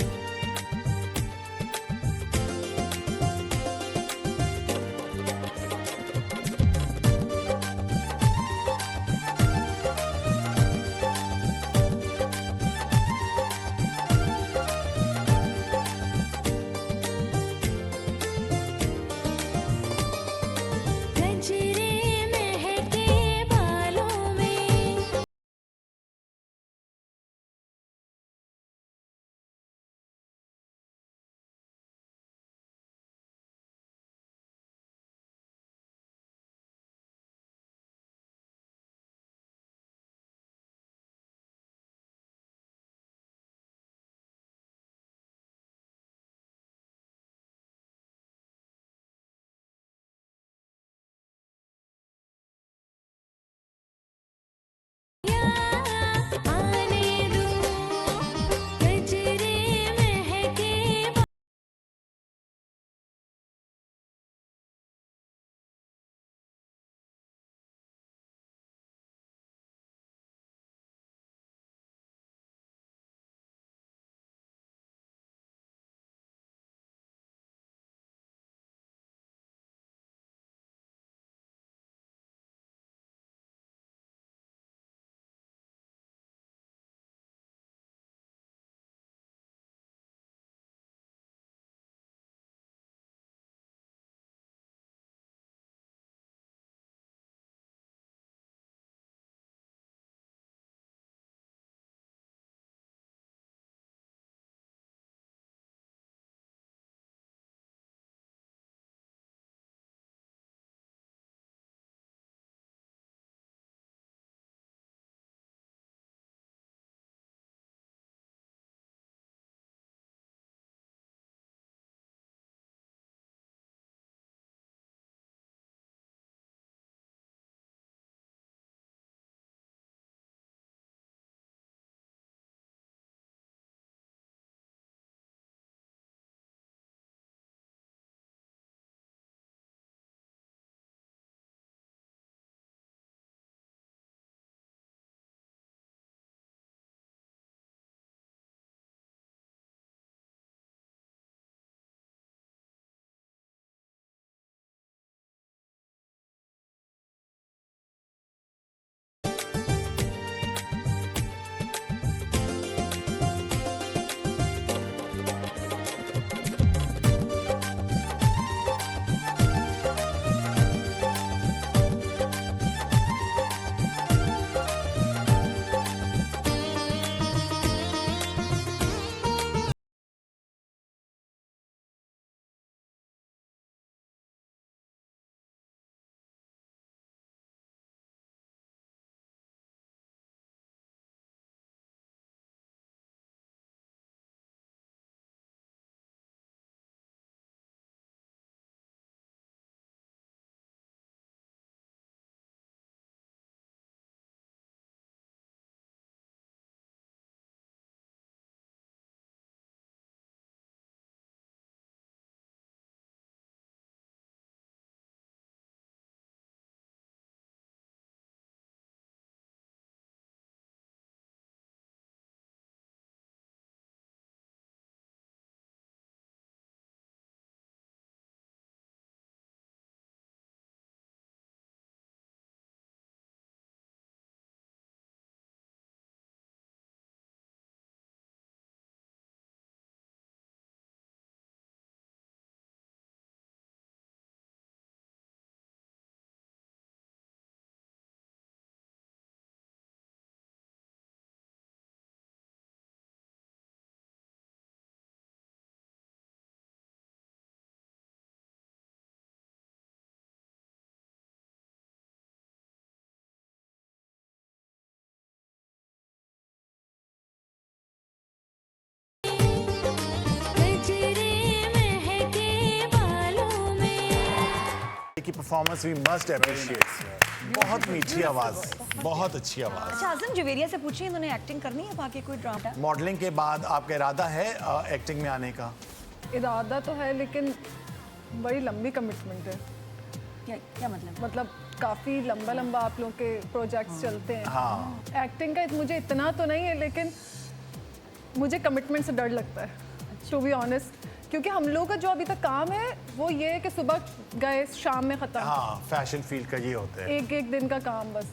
इनकी परफॉर्मेंस वी मस्ट अप्रिशिएट। बहुत मीठी आवाज़, बहुत अच्छी आवाज़। अच्छा आज़म जवेरिया से पूछिए इन्होंने एक्टिंग करनी है बाकी कोई ड्रामा? मॉडलिंग के बाद आपका इरादा है एक्टिंग में आने का? इरादा तो है लेकिन बड़ी लंबी कमिटमेंट है। क्या मतलब काफ़ी लंबा लंबा आप लोगों के प्रोजेक्ट्स चलते हैं। हाँ। एक्टिंग का मुझे इतना तो नहीं है लेकिन मुझे कमिटमेंट से डर लगता है टू बी ऑनेस्ट, क्योंकि हम लोगों का जो अभी तक काम है वो ये है कि सुबह गए शाम में ख़त्म। हाँ, फैशन फील्ड का ये होता है। एक दिन का काम बस,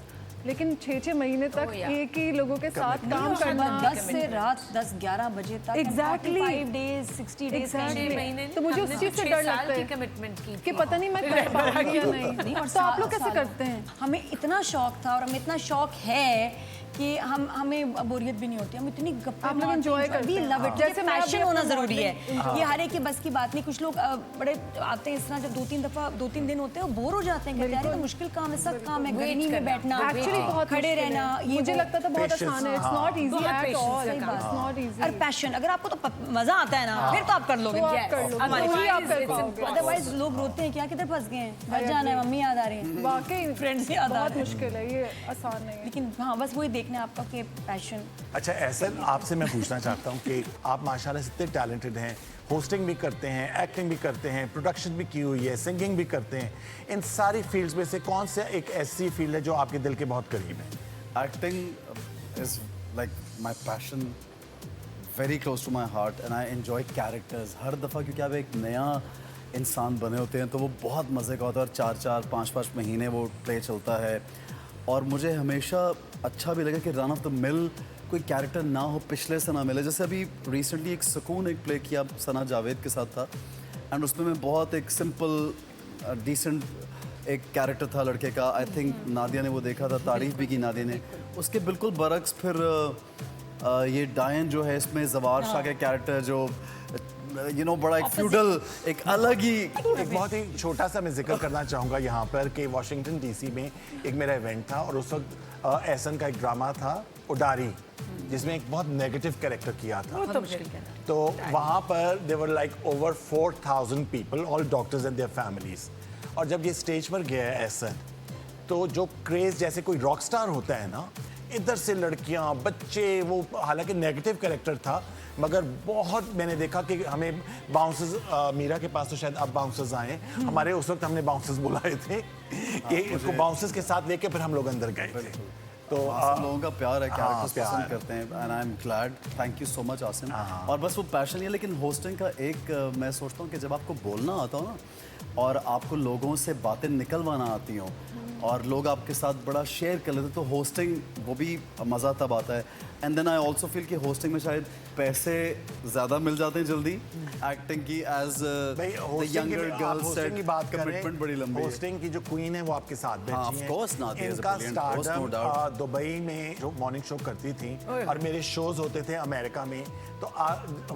लेकिन 6 महीने तक एक ही लोगों के साथ काम करना, 10 से रात 10-11 बजे तक Exactly. 5 days 60 days Exactly. तो मुझे उस चीज़ से डर लगता है कमिटमेंट की कि पता नहीं मैं कर पाऊंगी या नहीं। और तो आप लोग कैसे करते हैं? हमें इतना शौक था और हमें इतना शौक है कि हमें बोरियत भी नहीं होती, हम इतनी गप्पे आप लोग enjoy करते हैं। Love it. जैसे जैसे मैं अभी पैशन होना अपना जरूरी है, modeling ये हर एक की बस की बात नहीं। कुछ लोग बड़े आते हैं इस तरह, जब 2-3 दिन होते हैं बोर हो जाते हैं, कहते हैं यार ये तो मुश्किल काम है, सख्त काम है, गर्मी में बैठना, एक्चुअली बहुत खड़े मुश्किल है। रहना, ये मुझे वो। लगता था बहुत Patience, आसान है, इट्स हाँ। नॉट इजी बहुत एट patience ऑल, का इट्स काम। Not easy. और पैशन अगर आपको तो मजा आता है ना, फिर तो आप कर लोगे। तो आप कर लोगे, Otherwise तभी आप कर it's पाओगे। अदरवाइज लोग रोते हैं क्या किधर फंस गए हैं, घर जाना है, मम्मी याद आ रही है, वाकई फ्रेंड्स याद आ बहुत रहे हैं। मुश्किल है, ये आसान नहीं है। लेकिन हाँ बस वही देखना है आपका कि पैशन। अच्छा एहसन, आपसे मैं पूछना चाहता हूँ कि आप माशाल्लाह से इतने टैलेंटेड हैं, होस्टिंग भी करते हैं, एक्टिंग भी करते हैं, प्रोडक्शन भी की हुई है, सिंगिंग भी करते हैं। इन सारी फील्ड्स में से कौन सा एक ऐसी फील्ड है जो आपके दिल के बहुत करीब है? Acting is like my passion, very close to my heart, and I enjoy characters. हर दफ़ा क्योंकि आप एक नया इंसान बने होते हैं तो वो बहुत मज़े का होता है और 4-4, 5-5 महीने वो प्ले चलता है। और मुझे हमेशा अच्छा भी लगा कि रन ऑफ द मिल कोई कैरेक्टर ना हो, पिछले से ना मिले। जैसे अभी रिसेंटली एक सुकून एक प्ले किया सना जावेद के साथ था, एंड उसमें मैं बहुत एक सिंपल डिसेंट एक कैरेक्टर था लड़के का। आई थिंक नादिया ने वो देखा था, तारीफ भी की नादिया ने। उसके बिल्कुल बरक्स फिर ये डायन जो है इसमें जवार शाह का कैरेक्टर जो बड़ा एक फ्यूडल, एक अलग ही एक बहुत ही छोटा सा मैं जिक्र करना चाहूँगा यहाँ पर कि वॉशिंगटन डीसी में एक मेरा इवेंट था और उस वक्त एहसन का एक ड्रामा था उडारी, जिसमें एक बहुत नेगेटिव कैरेक्टर किया था। तो वहाँ पर there were like over 4,000 people, all doctors and their families. और जब ये स्टेज पर गया एहसन, तो जो क्रेज जैसे कोई रॉक स्टार होता है ना, इधर से लड़कियाँ बच्चे, वो हालांकि नेगेटिव कैरेक्टर था मगर बहुत मैंने देखा कि हमें बाउंसर्स, मीरा के पास तो शायद अब बाउंसर्स आए, हमारे उस वक्त हमने बाउंसर्स बुलाए थे कि इसको बाउंसर्स के साथ लेके फिर हम लोग अंदर गए थे। तो सब लोगों का प्यार है, कैरेक्टर्स प्यार पसंद है। करते हैं, and I am glad, thank you so much Asim. और बस वो पैशन ही है, लेकिन होस्टिंग का एक मैं सोचता हूँ कि जब आपको बोलना आता हो ना और आपको लोगों से बातें निकलवाना आती हों और लोग आपके साथ बड़ा शेयर कर लेते, तो होस्टिंग वो भी मज़ा तब आता है। And then I also feel कि होस्टिंग में शायद पैसे ज़्यादा मिल जाते हैं जल्दी, एक्टिंग की एज भाई यंगर गर्ल्स होस्टिंग की बात करें, कमिटमेंट बड़ी लंबी है। होस्टिंग की जो क्वीन है वो आपके साथ बैठी हाँ, of हैं। course, Nadia is a इनका brilliant host, no stardom doubt. Dubai में जो मॉर्निंग शो करती थी और मेरे शोज होते थे अमेरिका में, तो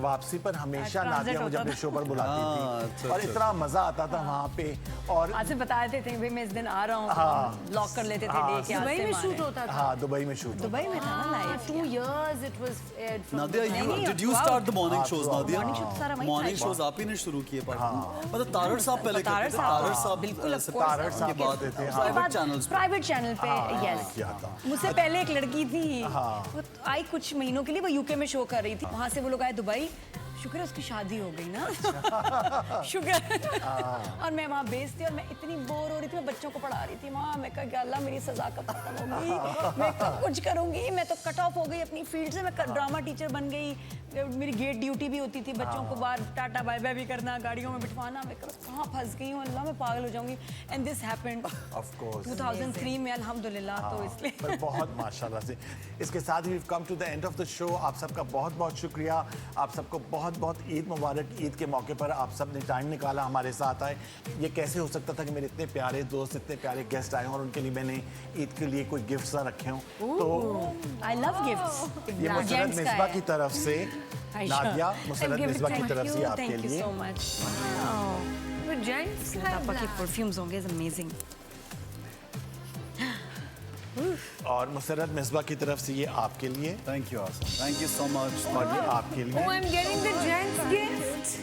वापसी पर हमेशा नादिया मुझे अपने शो पर बुलाती थी और इतना मजा आता था वहाँ पे। और आज से बता देते थे भाई मैं इस दिन आ रहा हूँ, हाँ। लॉक कर लेते थे डे के दुबई में आसमान शूट होता था। हाँ, दुबई में शूट दुबई में था ना live. 2 years it was aired from Nadia, नहीं, did you wow. start the morning shows, Nadia? Morning shows सारा वहीं Morning था। shows आप ही ने शुरू किए मतलब तारड़ साहब पहले तारड़ करते थे, साहब, तारड़ साहब बिल्कुल, of course, तारड़ साहब के बाद होते थे, उसके प्राइवेट बाद चैनल्स पे। प्राइवेट चैनल पे यस किया था। मुझसे पहले एक लड़की थी, वो आई कुछ महीनों के लिए, वो यूके में शो कर रही थी, वहाँ से वो लोग आए दुबई, शुक्र है उसकी शादी हो गई ना शुक्र। और मैं वहाँ बेस्ड थी और मैं इतनी बोर हो रही थी, मैं बच्चों को पढ़ा रही थी वहाँ। मैं कहा अल्लाह मेरी सजा कब खत्म होगी, मैं कब कुछ करूँगी, मैं तो कट ऑफ हो गई अपनी फील्ड से। मैं ड्रामा टीचर बन गई, मेरी गेट ड्यूटी भी होती थी, बच्चों को बाहर टाटा बाय बाय भी करना, गाड़ियों में बिठवाना। मैं कहाँ फंस गई हूँ अल्लाह, मैं पागल हो जाऊँगी। And this happened of course 2003 में अल्हम्दुलिल्लाह। तो इसलिए पर बहुत माशाल्लाह से। इसके साथ ही we come to the end of the show. आप सबका बहुत बहुत शुक्रिया, आप सबको बहुत बहुत ईद मुबारक। ईद के मौके पर आप सब ने टाइम निकाला हमारे साथ आए। ये कैसे हो सकता था कि मेरे इतने प्यारे दोस्त, इतने प्यारे गेस्ट आए और उनके लिए मैंने ईद के लिए कोई गिफ्ट्स ना रखे हों। तो आई लव गिफ्ट्स। ये मुसरत मिसबा की तरफ से, नादिया मुसरत मिसबा की तरफ से आपके थैंक यू लिए। So much. But gents have पापा के that. परफ्यूम्स होंगे, इज अमेजिंग। और मुसरत मिसबा की तरफ से ये आपके लिए thank you Asim, thank you so much. और ये आपके Oh, लिए। I'm getting the gents gift.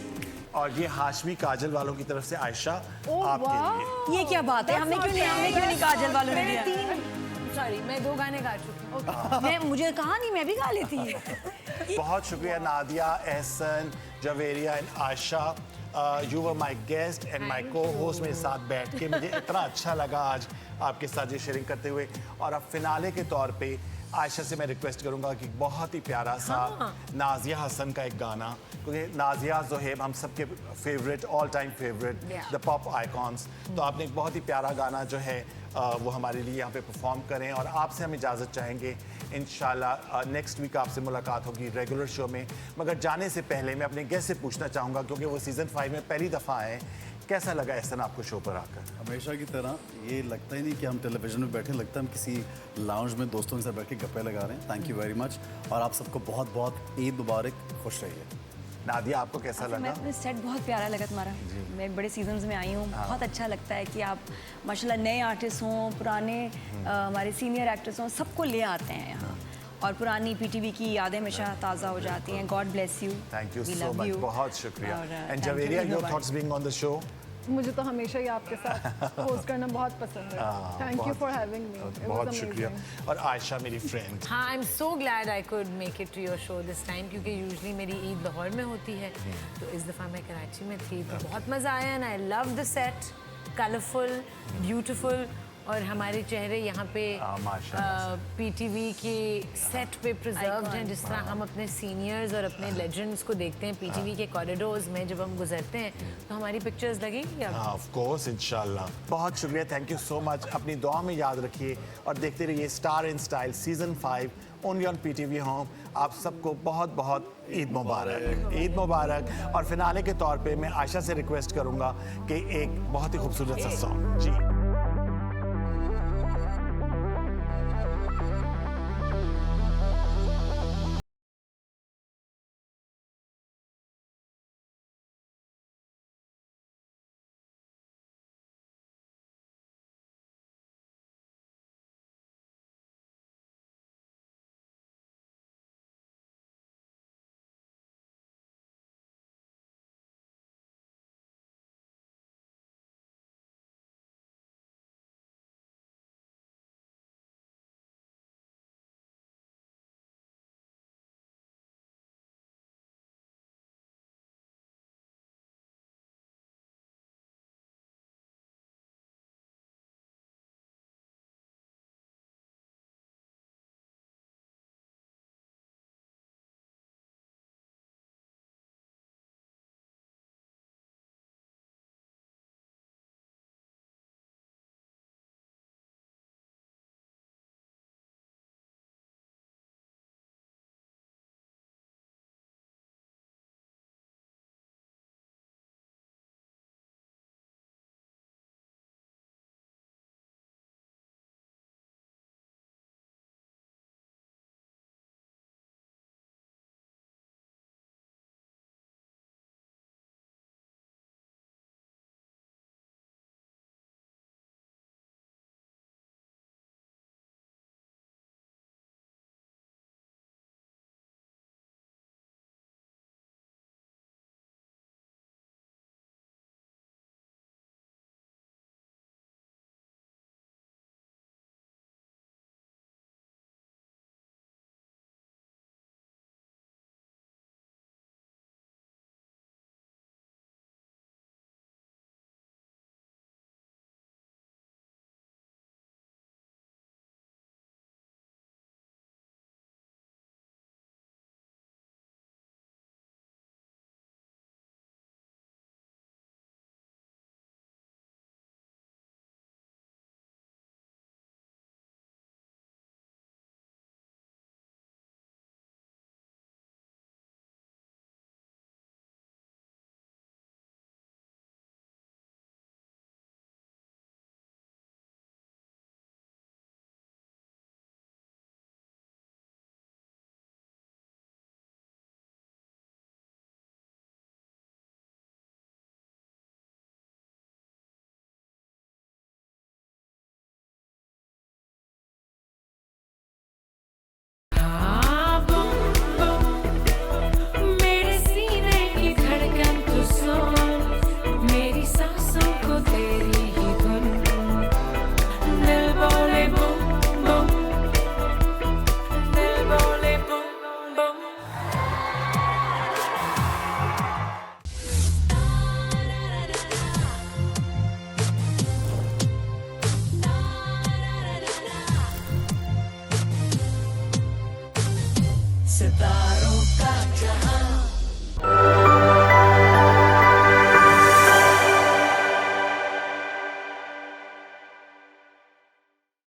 और ये हाशमी काजल वालों की तरफ से आयशा आपके लिए। ये क्या बात है, हमें क्यों नहीं काजल वालों ने मैंने दिया? 3 सॉरी मैं 2 गाने गा चुकी हूँ। मैं मुझे कहा नहीं, मैं भी गा लेती। बहुत शुक्रिया Nadia, Ehsan, Javeria and Ayesha. You were my guest and my co host मेरे साथ बैठ के मुझे इतना अच्छा लगा आज आपके साथ ये शेयरिंग करते हुए। और अब फिनाले के तौर पे आयशा से मैं रिक्वेस्ट करूंगा कि बहुत ही प्यारा सा नाजिया हसन का एक गाना, क्योंकि नाजिया ज़ोहेब हम सबके favourite, all time favourite, the pop icons. तो आपने एक बहुत ही प्यारा गाना जो है वो हमारे लिए यहाँ पे परफॉर्म करें और आपसे हम इजाज़त चाहेंगे। इंशाल्लाह नेक्स्ट वीक आपसे मुलाकात होगी रेगुलर शो में। मगर जाने से पहले मैं अपने गेस्ट से पूछना चाहूँगा, क्योंकि वो सीज़न 5 में पहली दफ़ा आए, कैसा लगा एहसन आपको शो पर आकर? हमेशा की तरह ये लगता ही नहीं कि हम टेलीविजन में बैठे, लगता है हम किसी लाउंज में दोस्तों के साथ बैठ के गप्पे लगा रहे हैं। थैंक यू वेरी मच और आप सबको बहुत बहुत ईद मुबारक, खुश रहिए। नादिया आपको कैसा लगा? मैं सेट बहुत प्यारा लगा तुम्हारा। मैं बड़े सीजन्स में आई हूँ, बहुत अच्छा लगता है कि आप माशाल्लाह नए आर्टिस्ट हों, पुराने हमारे सीनियर एक्टर्स हों, सबको ले आते हैं यहाँ। और पुरानी पीटीवी की यादें हमेशा ताज़ा हो जाती हैं। God bless you. Thank you so much, बहुत शुक्रिया। And Javeria, your thoughts being on the show? मुझे तो हमेशा ही आपके साथ होस्ट करना बहुत पसंद है। Thank you for having me. बहुत शुक्रिया। और आयशा मेरी फ्रेंड। हाँ, I am so glad I could make it to your show this time, क्योंकि यूजुअली मेरी ईद लाहौर में होती है, तो इस दफ़ा मैं कराची में थी, तो बहुत मज़ा आया। And I love the set, colourful, beautiful, और हमारे चेहरे यहाँ पे पीटीवी के सेट पे प्रिजर्व्ड हैं, जिस तरह हम अपने सीनियर्स और अपने लेजेंड्स को देखते हैं पीटीवी के कॉरिडोर्स में जब हम गुजरते हैं, तो हमारी पिक्चर्स लगेंगी अब। हाँ, ऑफ कोर्स, इंशाल्लाह। बहुत शुक्रिया, थैंक यू सो मच। अपनी दुआ में याद रखिए और देखते रहिए star in style season 5 only on PTV home. आप सबको बहुत बहुत ईद मुबारक, ईद मुबारक। और फिनाले के तौर पे मैं आयशा से रिक्वेस्ट करूंगा कि एक बहुत ही खूबसूरत सा सॉन्ग। जी। सितारों का जहां